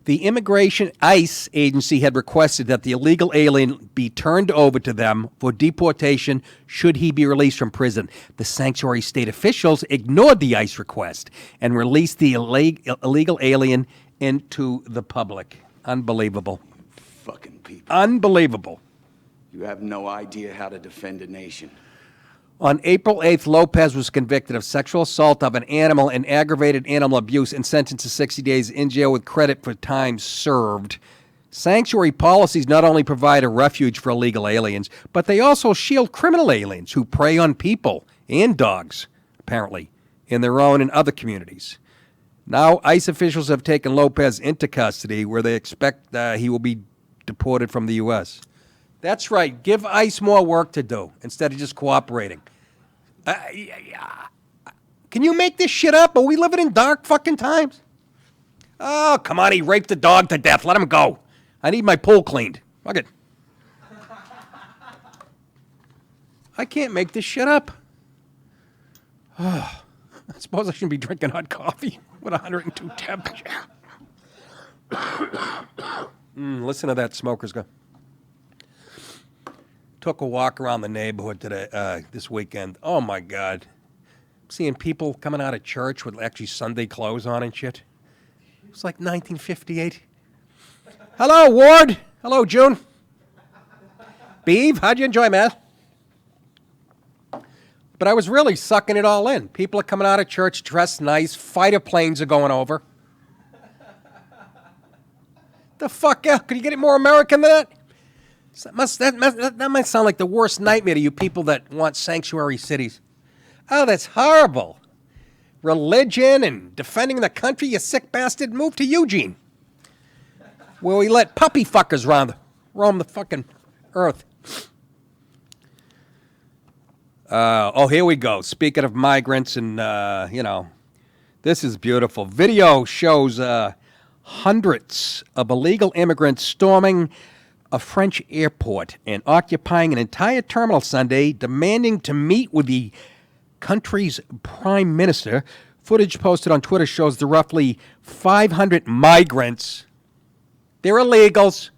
The Immigration ICE agency had requested that the illegal alien be turned over to them for deportation should he be released from prison. The sanctuary state officials ignored the ICE request and released the illegal alien into the public. Unbelievable. Fucking people. Unbelievable. You have no idea how to defend a nation. On April 8th, Lopez was convicted of sexual assault of an animal and aggravated animal abuse and sentenced to 60 days in jail with credit for time served. Sanctuary policies not only provide a refuge for illegal aliens, but they also shield criminal aliens who prey on people and dogs, apparently, in their own and other communities. Now, ICE officials have taken Lopez into custody, where they expect he will be deported from the U.S. That's right. Give ICE more work to do instead of just cooperating. Can you make this shit up? Are we living in dark fucking times? Oh, come on. He raped the dog to death. Let him go. I need my pool cleaned. Fuck it. I can't make this shit up. Oh, I suppose I shouldn't be drinking hot coffee with 102 temperature. Listen to that smoker's go. Took a walk around the neighborhood today, this weekend. Oh my God. Seeing people coming out of church with actually Sunday clothes on and shit. It was like 1958. Hello, Ward. Hello, June. Beeve, how'd you enjoy, man? But I was really sucking it all in. People are coming out of church dressed nice. Fighter planes are going over. The fuck out? Could you get it more American than that? That might sound like the worst nightmare to you people that want sanctuary cities. Oh, that's horrible. Religion and defending the country, you sick bastard. Move to Eugene, where we let puppy fuckers roam the fucking earth. Here we go. Speaking of migrants and, this is beautiful. Video shows hundreds of illegal immigrants storming a French airport and occupying an entire terminal Sunday, demanding to meet with the country's prime minister. Footage posted on Twitter shows the roughly 500 migrants, they're illegals,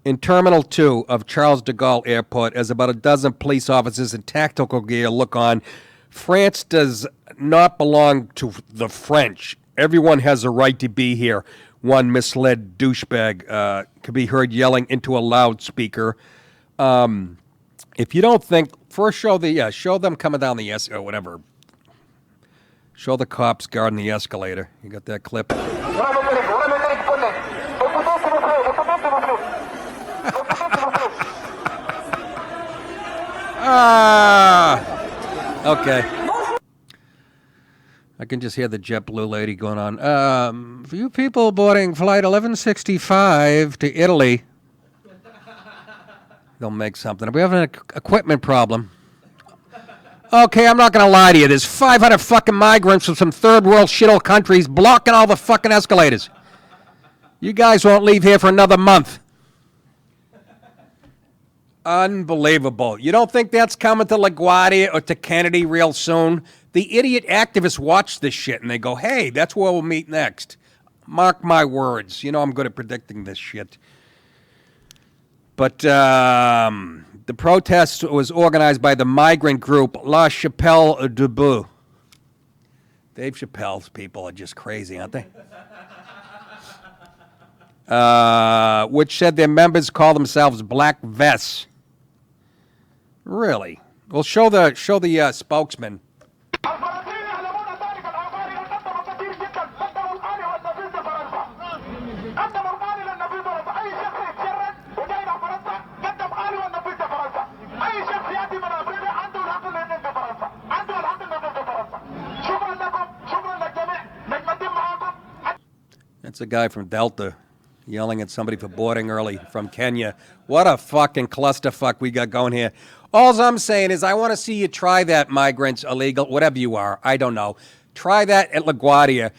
in Terminal 2 of Charles de Gaulle Airport as about a dozen police officers in tactical gear look on. France does not belong to the French. Everyone has a right to be here. One misled douchebag could be heard yelling into a loudspeaker. If you don't think, first show them coming down the escalator, or whatever. Show the cops guarding the escalator. You got that clip? Okay. I can just hear the JetBlue lady going on. For you people boarding flight 1165 to Italy, they'll make something. We have an equipment problem. Okay, I'm not going to lie to you. There's 500 fucking migrants from some third world shithole countries blocking all the fucking escalators. You guys won't leave here for another month. Unbelievable. You don't think that's coming to LaGuardia or to Kennedy real soon? The idiot activists watch this shit and they go, hey, that's where we'll meet next. Mark my words. You know I'm good at predicting this shit. But the protest was organized by the migrant group La Chapelle Debout. Dave Chappelle's people are just crazy, aren't they? Which said their members call themselves Black Vests. Really? Well, show the spokesman. That's a guy from Delta yelling at somebody for boarding early from Kenya. What a fucking clusterfuck we got going here. All I'm saying is I want to see you try that, migrants, illegal, whatever you are. I don't know. Try that at LaGuardia.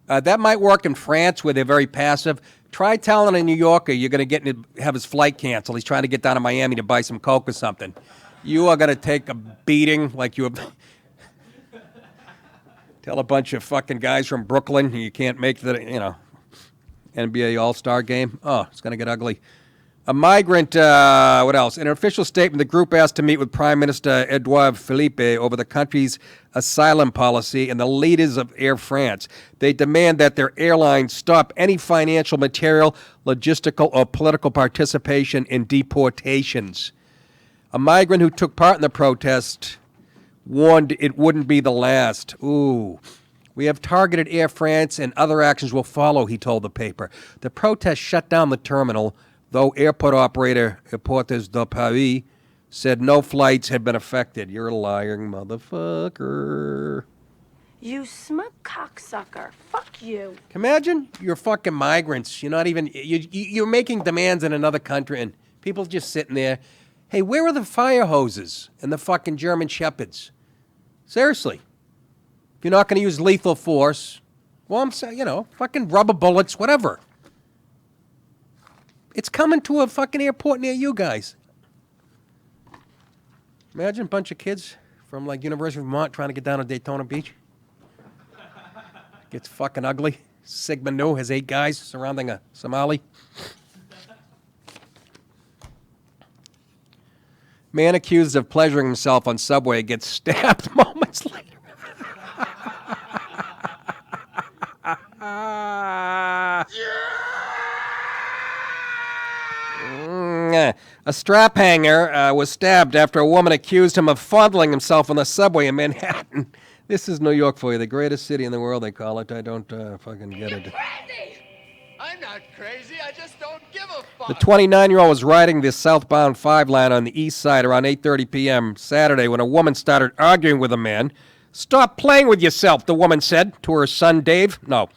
That might work in France where they're very passive. Try telling a New Yorker you're going to have his flight canceled. He's trying to get down to Miami to buy some Coke or something. You are going to take a beating like you have. Tell a bunch of fucking guys from Brooklyn you can't make the, NBA All-Star game. Oh, it's going to get ugly. A migrant, what else? In an official statement, the group asked to meet with Prime Minister Edouard Philippe over the country's asylum policy and the leaders of Air France. They demand that their airline stop any financial, material, logistical, or political participation in deportations. A migrant who took part in the protest warned it wouldn't be the last. Ooh. We have targeted Air France and other actions will follow, he told the paper. The protest shut down the terminal, though airport operator Aéroports de Paris said no flights had been affected. You're a lying motherfucker. You smug cocksucker. Fuck you. Imagine you're fucking migrants. You're not even, you're making demands in another country and people just sitting there. Hey, where are the fire hoses and the fucking German shepherds? Seriously. If you're not going to use lethal force, well, I'm saying, fucking rubber bullets, whatever. It's coming to a fucking airport near you guys. Imagine a bunch of kids from like University of Vermont trying to get down to Daytona Beach. Gets fucking ugly. Sigma Nu has 8 guys surrounding a Somali. Man accused of pleasuring himself on subway gets stabbed moments later. A strap hanger was stabbed after a woman accused him of fondling himself on the subway in Manhattan. This is New York for you, the greatest city in the world, they call it. I don't fucking get it. Crazy! I'm not crazy, I just don't give a fuck. The 29-year-old was riding the southbound 5 line on the east side around 8:30 p.m. Saturday when a woman started arguing with a man. Stop playing with yourself, the woman said to her son, Dave. No.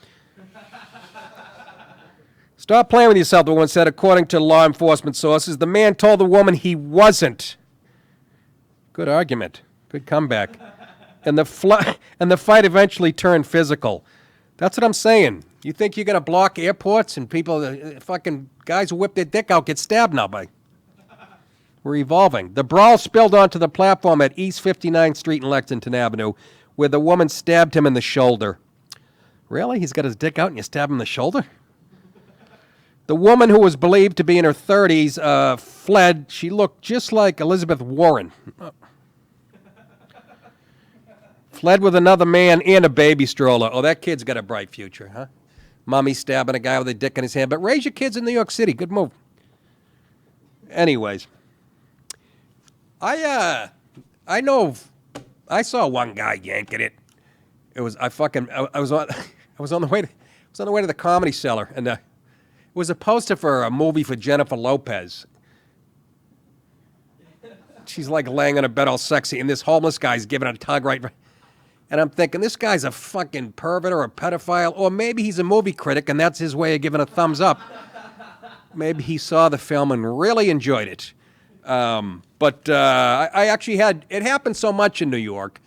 Stop playing with yourself, the woman said, according to law enforcement sources. The man told the woman he wasn't. Good argument. Good comeback. And the fight eventually turned physical. That's what I'm saying. You think you're going to block airports and people, fucking guys who whip their dick out get stabbed now by? We're evolving. The brawl spilled onto the platform at East 59th Street and Lexington Avenue, where the woman stabbed him in the shoulder. Really? He's got his dick out and you stab him in the shoulder? The woman, who was believed to be in her 30s, fled. She looked just like Elizabeth Warren. Fled with another man and a baby stroller. Oh, that kid's got a bright future, huh? Mommy stabbing a guy with a dick in his hand. But raise your kids in New York City. Good move. Anyways. I saw one guy yanking it. It was, I was on the way to the Comedy Cellar, and it was a poster for a movie for Jennifer Lopez. She's like laying on a bed all sexy, and this homeless guy's giving it a tug right. And I'm thinking, this guy's a fucking pervert or a pedophile, or maybe he's a movie critic, and that's his way of giving a thumbs up. Maybe he saw the film and really enjoyed it. But I actually it happened so much in New York.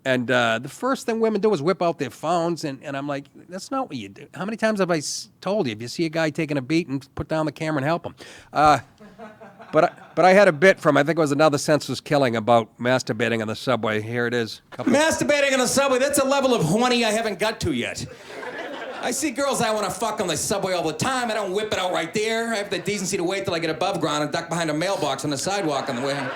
And the first thing women do is whip out their phones, and I'm like, that's not what you do. How many times have I told you, if you see a guy taking a beat, and put down the camera and help him? But I had a bit from, I think it was Another Senseless Killing, about masturbating on the subway. Here it is. Masturbating on the subway, that's a level of horny I haven't got to yet. I see girls I want to fuck on the subway all the time. I don't whip it out right there. I have the decency to wait till I get above ground and duck behind a mailbox on the sidewalk on the way home.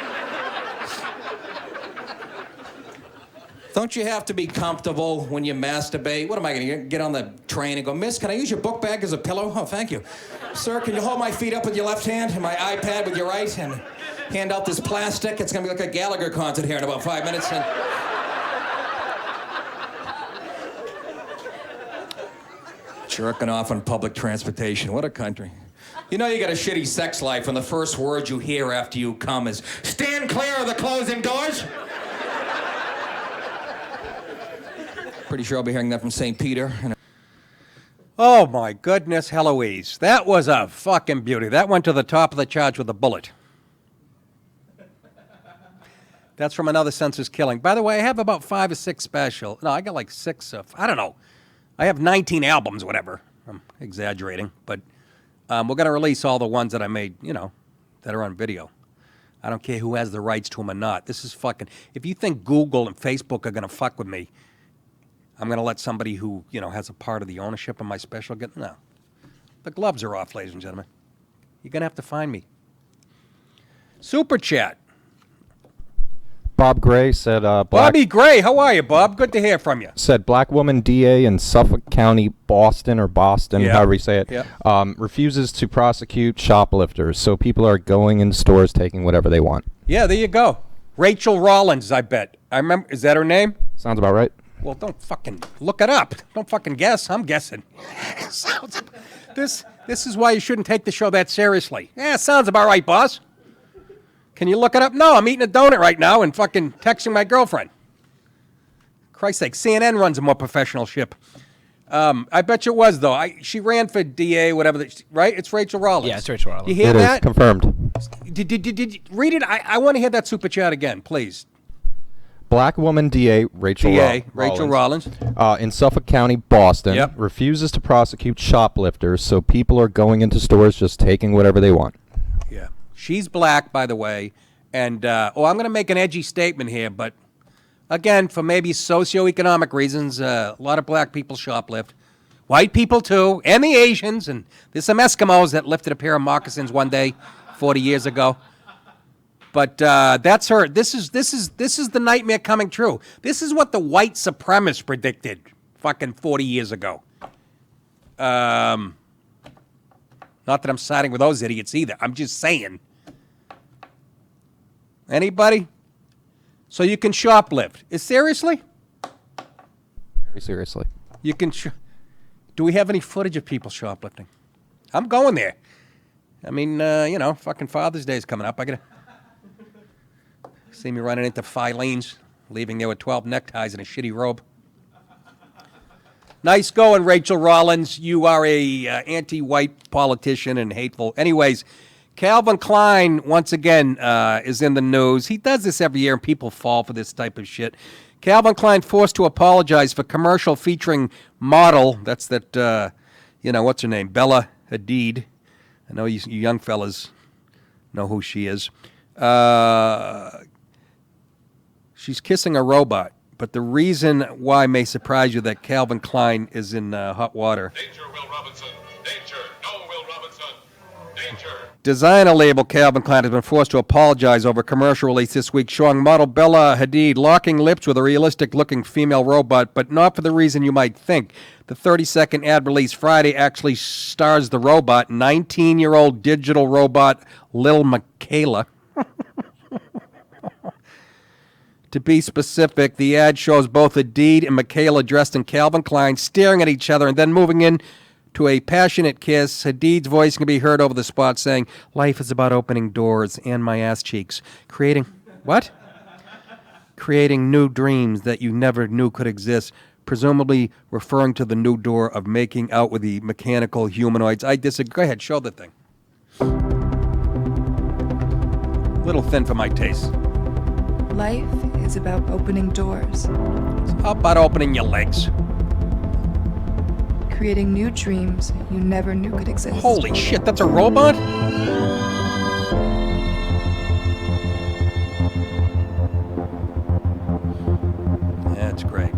Don't you have to be comfortable when you masturbate? What am I going to get on the train and go, Miss, can I use your book bag as a pillow? Oh, thank you. Sir, can you hold my feet up with your left hand and my iPad with your right and hand out this plastic? It's going to be like a Gallagher concert here in about 5 minutes. And... jerking off on public transportation. What a country. You know you got a shitty sex life when the first word you hear after you come is, stand clear of the closing doors. Pretty sure I'll be hearing that from St. Peter. Oh, my goodness, Heloise. That was a fucking beauty. That went to the top of the charts with a bullet. That's from Another Senseless Killing. By the way, I have about 5 or 6 special. No, I got like 6. I don't know. I have 19 albums, whatever. I'm exaggerating. But we're going to release all the ones that I made, that are on video. I don't care who has the rights to them or not. This is fucking... If you think Google and Facebook are going to fuck with me, I'm going to let somebody who, has a part of the ownership of my special get... No. The gloves are off, ladies and gentlemen. You're going to have to find me. Super Chat. Bob Gray said... Bobby Gray, how are you, Bob? Good to hear from you. Said black woman DA in Suffolk County, Boston, however you say it, refuses to prosecute shoplifters, so people are going into stores taking whatever they want. Yeah, there you go. Rachel Rollins, I bet. I remember. Is that her name? Sounds about right. Well, don't fucking look it up. Don't fucking guess. I'm guessing. This is why you shouldn't take the show that seriously. Yeah, sounds about right, boss. Can you look it up? No, I'm eating a donut right now and fucking texting my girlfriend. Christ's sake, CNN runs a more professional ship. I bet you it was, though. She ran for DA, whatever, right? It's Rachel Rollins. Yeah, it's Rachel Rollins. You hear It is that? confirmed. Did you read it? I want to hear that super chat again, please. Black woman DA Rachel Rollins. In Suffolk County, Boston, Yep. refuses to prosecute shoplifters, so people are going into stores just taking whatever they want. Yeah. She's black, by the way. And, I'm going to make an edgy statement here, but again, for maybe socioeconomic reasons, a lot of black people shoplift. White people, too, and the Asians. And there's some Eskimos that lifted a pair of moccasins one day 40 years ago. But that's her. This is the nightmare coming true. This is what the white supremacists predicted fucking 40 years ago. Not that I'm siding with those idiots either. I'm just saying. Anybody? So you can shoplift. Seriously? Very seriously. You can. Do we have any footage of people shoplifting? I'm going there. I mean, fucking Father's Day is coming up. I gotta see me running into Filene's, leaving there with 12 neckties and a shitty robe. Nice going, Rachel Rollins. You are a anti-white politician and hateful. Anyways, Calvin Klein, once again, is in the news. He does this every year, and people fall for this type of shit. Calvin Klein forced to apologize for commercial featuring model, what's her name, Bella Hadid. I know you young fellas know who she is. She's kissing a robot, but the reason why may surprise you that Calvin Klein is in hot water. Danger, Will Robinson. Danger. No, Will Robinson. Danger. Designer label Calvin Klein has been forced to apologize over a commercial release this week showing model Bella Hadid locking lips with a realistic-looking female robot, but not for the reason you might think. The 30-second ad released Friday actually stars the robot, 19-year-old digital robot Lil Michaela. To be specific, the ad shows both Hadid and Michaela dressed in Calvin Klein staring at each other and then moving in to a passionate kiss. Hadid's voice can be heard over the spot saying, "Life is about opening doors and my ass cheeks. Creating new dreams that you never knew could exist," presumably referring to the new door of making out with the mechanical humanoids. I disagree. Go ahead, show the thing. Little thin for my taste. Life is about opening doors. How about opening your legs? Creating new dreams you never knew could exist. Holy shit, that's a robot? That's great.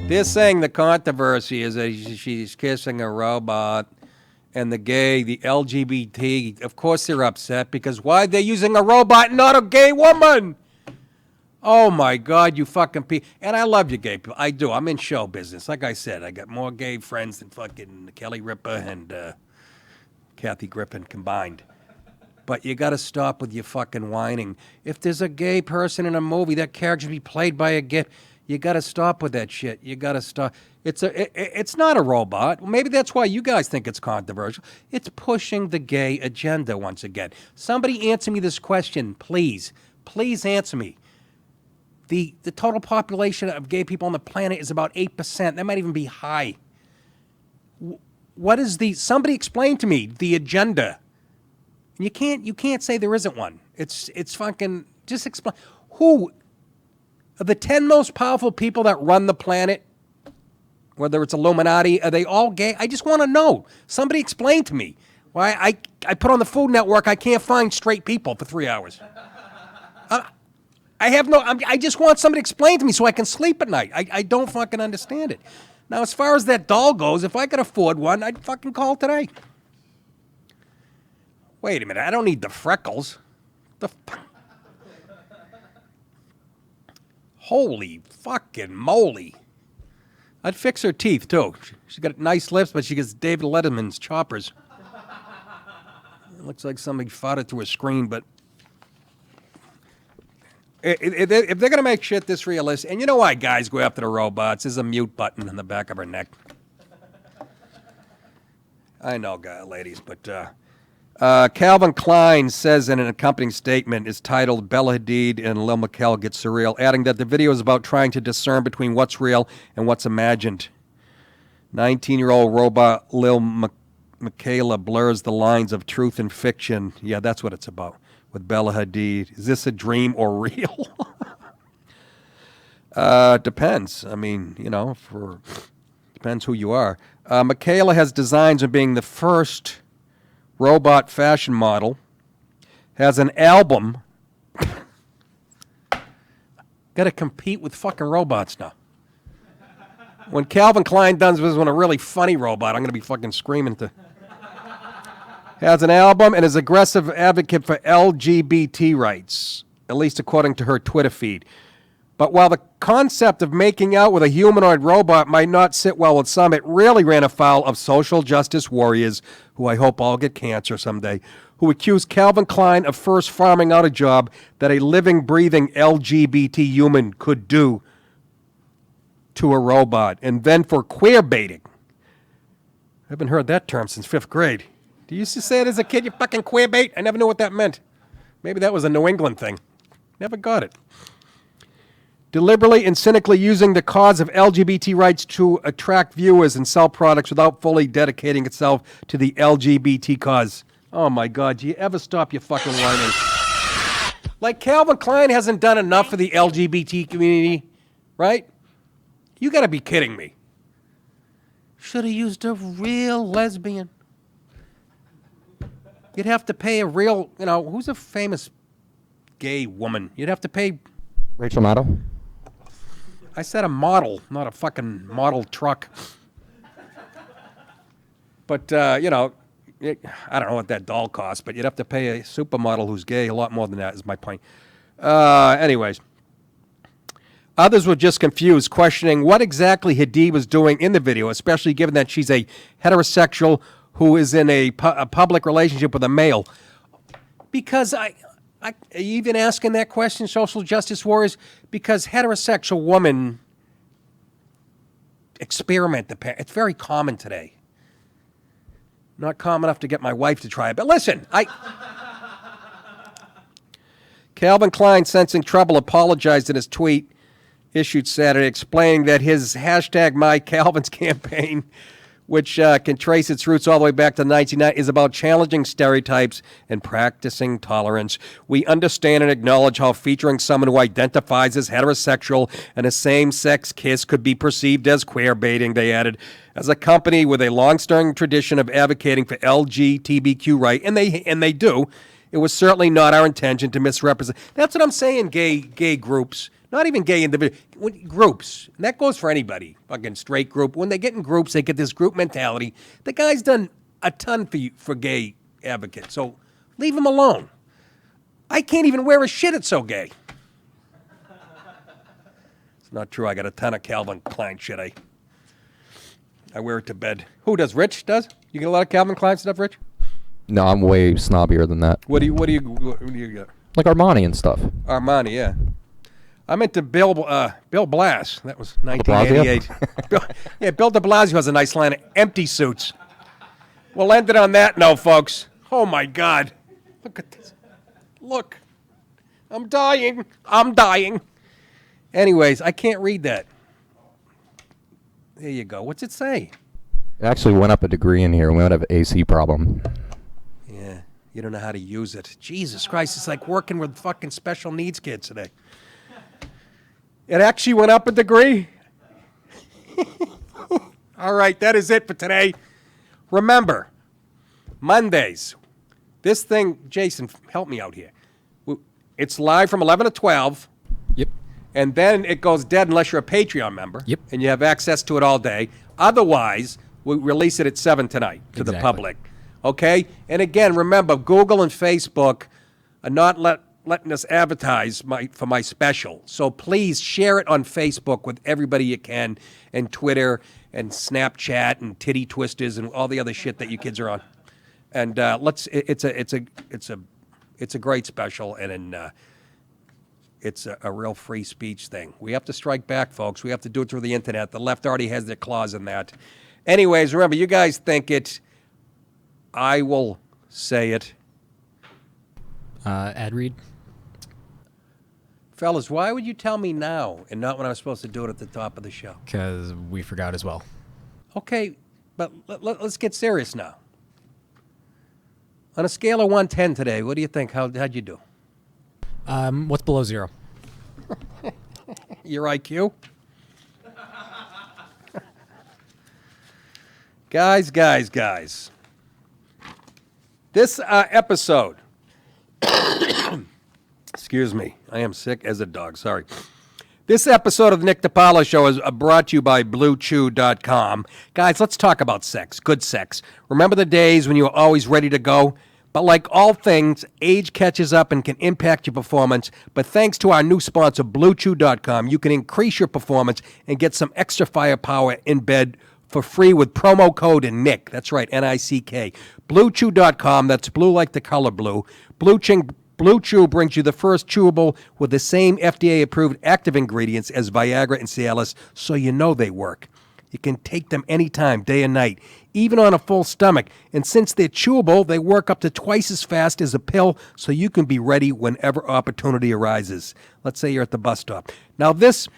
They're saying the controversy is that she's kissing a robot, and the LGBT, of course they're upset, because why? They're using a robot, not a gay woman. Oh, my God, you fucking people. And I love you gay people. I do. I'm in show business. Like I said, I got more gay friends than fucking Kelly Ripa and Kathy Griffin combined. But you got to stop with your fucking whining. If there's a gay person in a movie, that character should be played by a gay. You got to stop with that shit. You got to stop. It's not a robot. Maybe that's why you guys think it's controversial. It's pushing the gay agenda once again. Somebody answer me this question, please. Please answer me. The total population of gay people on the planet is about 8%. That might even be high. What is somebody explain to me the agenda. You can't say there isn't one. It's fucking, just explain. Who are the 10 most powerful people that run the planet? Whether it's Illuminati, are they all gay? I just want to know. Somebody explain to me. Why I put on the Food Network, I can't find straight people for 3 hours. I just want somebody to explain to me so I can sleep at night. I don't fucking understand it. Now, as far as that doll goes, if I could afford one, I'd fucking call today. Wait a minute, I don't need the freckles. Holy fucking moly. I'd fix her teeth, too. She's got nice lips, but she gets David Letterman's choppers. It looks like somebody fought it through a screen, but... If they're going to make shit this realistic... And you know why guys go after the robots? There's a mute button in the back of her neck. I know, ladies, but... Calvin Klein says in an accompanying statement is titled Bella Hadid and Lil Miquela Get Surreal, adding that the video is about trying to discern between what's real and what's imagined. 19-year-old robot Lil Miquela blurs the lines of truth and fiction. Yeah, that's what it's about with Bella Hadid. Is this a dream or real? Depends. I mean, depends who you are. Miquela has designs of being the first robot fashion model, has an album. Got to compete with fucking robots now. When Calvin Klein does this with a really funny robot, I'm going to be fucking screaming to. Has an album and is aggressive advocate for LGBT rights, at least according to her Twitter feed. But while the concept of making out with a humanoid robot might not sit well with some, it really ran afoul of social justice warriors, who I hope all get cancer someday, who accused Calvin Klein of first farming out a job that a living, breathing LGBT human could do to a robot, and then for queer baiting. I haven't heard that term since 5th grade. Do you used to say it as a kid, you fucking queer bait? I never knew what that meant. Maybe that was a New England thing. Never got it. Deliberately and cynically using the cause of LGBT rights to attract viewers and sell products without fully dedicating itself to the LGBT cause. Oh my God, do you ever stop your fucking whining? Like Calvin Klein hasn't done enough for the LGBT community, right? You gotta be kidding me. Should have used a real lesbian. You'd have to pay a real, who's a famous gay woman? You'd have to pay... Rachel Maddow? I said a model, not a fucking model truck. But, I don't know what that doll costs, but you'd have to pay a supermodel who's gay a lot more than that, is my point. Anyways. Others were just confused, questioning what exactly Hadid was doing in the video, especially given that she's a heterosexual who is in a public relationship with a male. Because are you even asking that question, social justice warriors? Because heterosexual women experiment. It's very common today. Not common enough to get my wife to try it. But listen, Calvin Klein, sensing trouble, apologized in his tweet issued Saturday, explaining that his hashtag #MyCalvins campaign, which can trace its roots all the way back to 1990, is about challenging stereotypes and practicing tolerance. We understand and acknowledge how featuring someone who identifies as heterosexual and a same-sex kiss could be perceived as queer baiting, they added. As a company with a long-standing tradition of advocating for LGBTQ rights, and they do, it was certainly not our intention to misrepresent. That's what I'm saying, gay groups. Not even gay individuals, groups. And that goes for anybody, fucking straight group. When they get in groups, they get this group mentality. The guy's done a ton for gay advocates, so leave him alone. I can't even wear a shit, it's so gay. It's not true. I got a ton of Calvin Klein shit. I wear it to bed. Who does? Rich does? You get a lot of Calvin Klein stuff, Rich? No, I'm way snobbier than that. What do you get? Like Armani and stuff. Armani, yeah. I'm into Bill Blass. That was 1988. Bill de Blasio has a nice line of empty suits. We'll end it on that note, folks. Oh, my God. Look at this. Look. I'm dying. Anyways, I can't read that. There you go. What's it say? It actually went up a degree in here. We might have an AC problem. Yeah. You don't know how to use it. Jesus Christ. It's like working with fucking special needs kids today. It actually went up a degree. All right, that is it for today. Remember, Mondays, this thing, Jason, help me out here. It's live from 11 to 12. Yep. And then it goes dead unless you're a Patreon member. Yep. And you have access to it all day. Otherwise, we release it at 7 tonight to the public. Okay? And again, remember, Google and Facebook are not letting us advertise for my special. So please share it on Facebook with everybody you can, and Twitter and Snapchat and Titty Twisters and all the other shit that you kids are on. And it's a great special, and it's a real free speech thing. We have to strike back, folks. We have to do it through the internet. The left already has their claws in that. Anyways, remember, you guys think it. I will say it. Ad read. Fellas, why would you tell me now and not when I was supposed to do it at the top of the show? Because we forgot as well. Okay, but let's get serious now. On a scale of 1 to 10 today, what do you think? How'd you do? What's below 0? Your IQ? Guys. This episode, excuse me, I am sick as a dog, sorry. This episode of the Nick DiPaolo Show is brought to you by BlueChew.com. Guys, let's talk about sex, good sex. Remember the days when you were always ready to go? But like all things, age catches up and can impact your performance. But thanks to our new sponsor, BlueChew.com, you can increase your performance and get some extra firepower in bed for free with promo code NICK. That's right, N-I-C-K. BlueChew.com, that's blue like the color blue. Blue Chew brings you the first chewable with the same FDA-approved active ingredients as Viagra and Cialis, so you know they work. You can take them anytime, day and night, even on a full stomach. And since they're chewable, they work up to twice as fast as a pill, so you can be ready whenever opportunity arises. Let's say you're at the bus stop. Now, this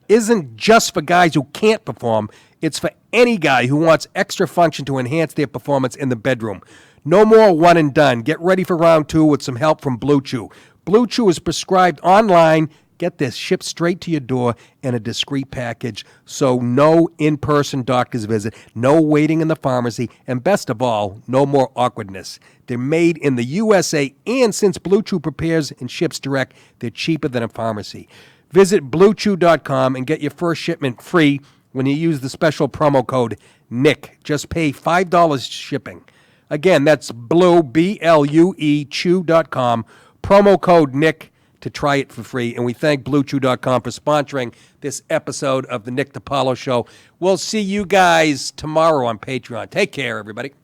isn't just for guys who can't perform. It's for any guy who wants extra function to enhance their performance in the bedroom. No more one and done. Get ready for round 2 with some help from Blue Chew. Blue Chew is prescribed online. Get this, shipped straight to your door in a discreet package. So no in-person doctor's visit, no waiting in the pharmacy, and best of all, no more awkwardness. They're made in the USA, and since Blue Chew prepares and ships direct, they're cheaper than a pharmacy. Visit BlueChew.com and get your first shipment free when you use the special promo code NICK. Just pay $5 shipping. Again, that's Blue, B-L-U-E, Chew.com, promo code NICK to try it for free. And we thank BlueChew.com for sponsoring this episode of the Nick DiPaolo Show. We'll see you guys tomorrow on Patreon. Take care, everybody.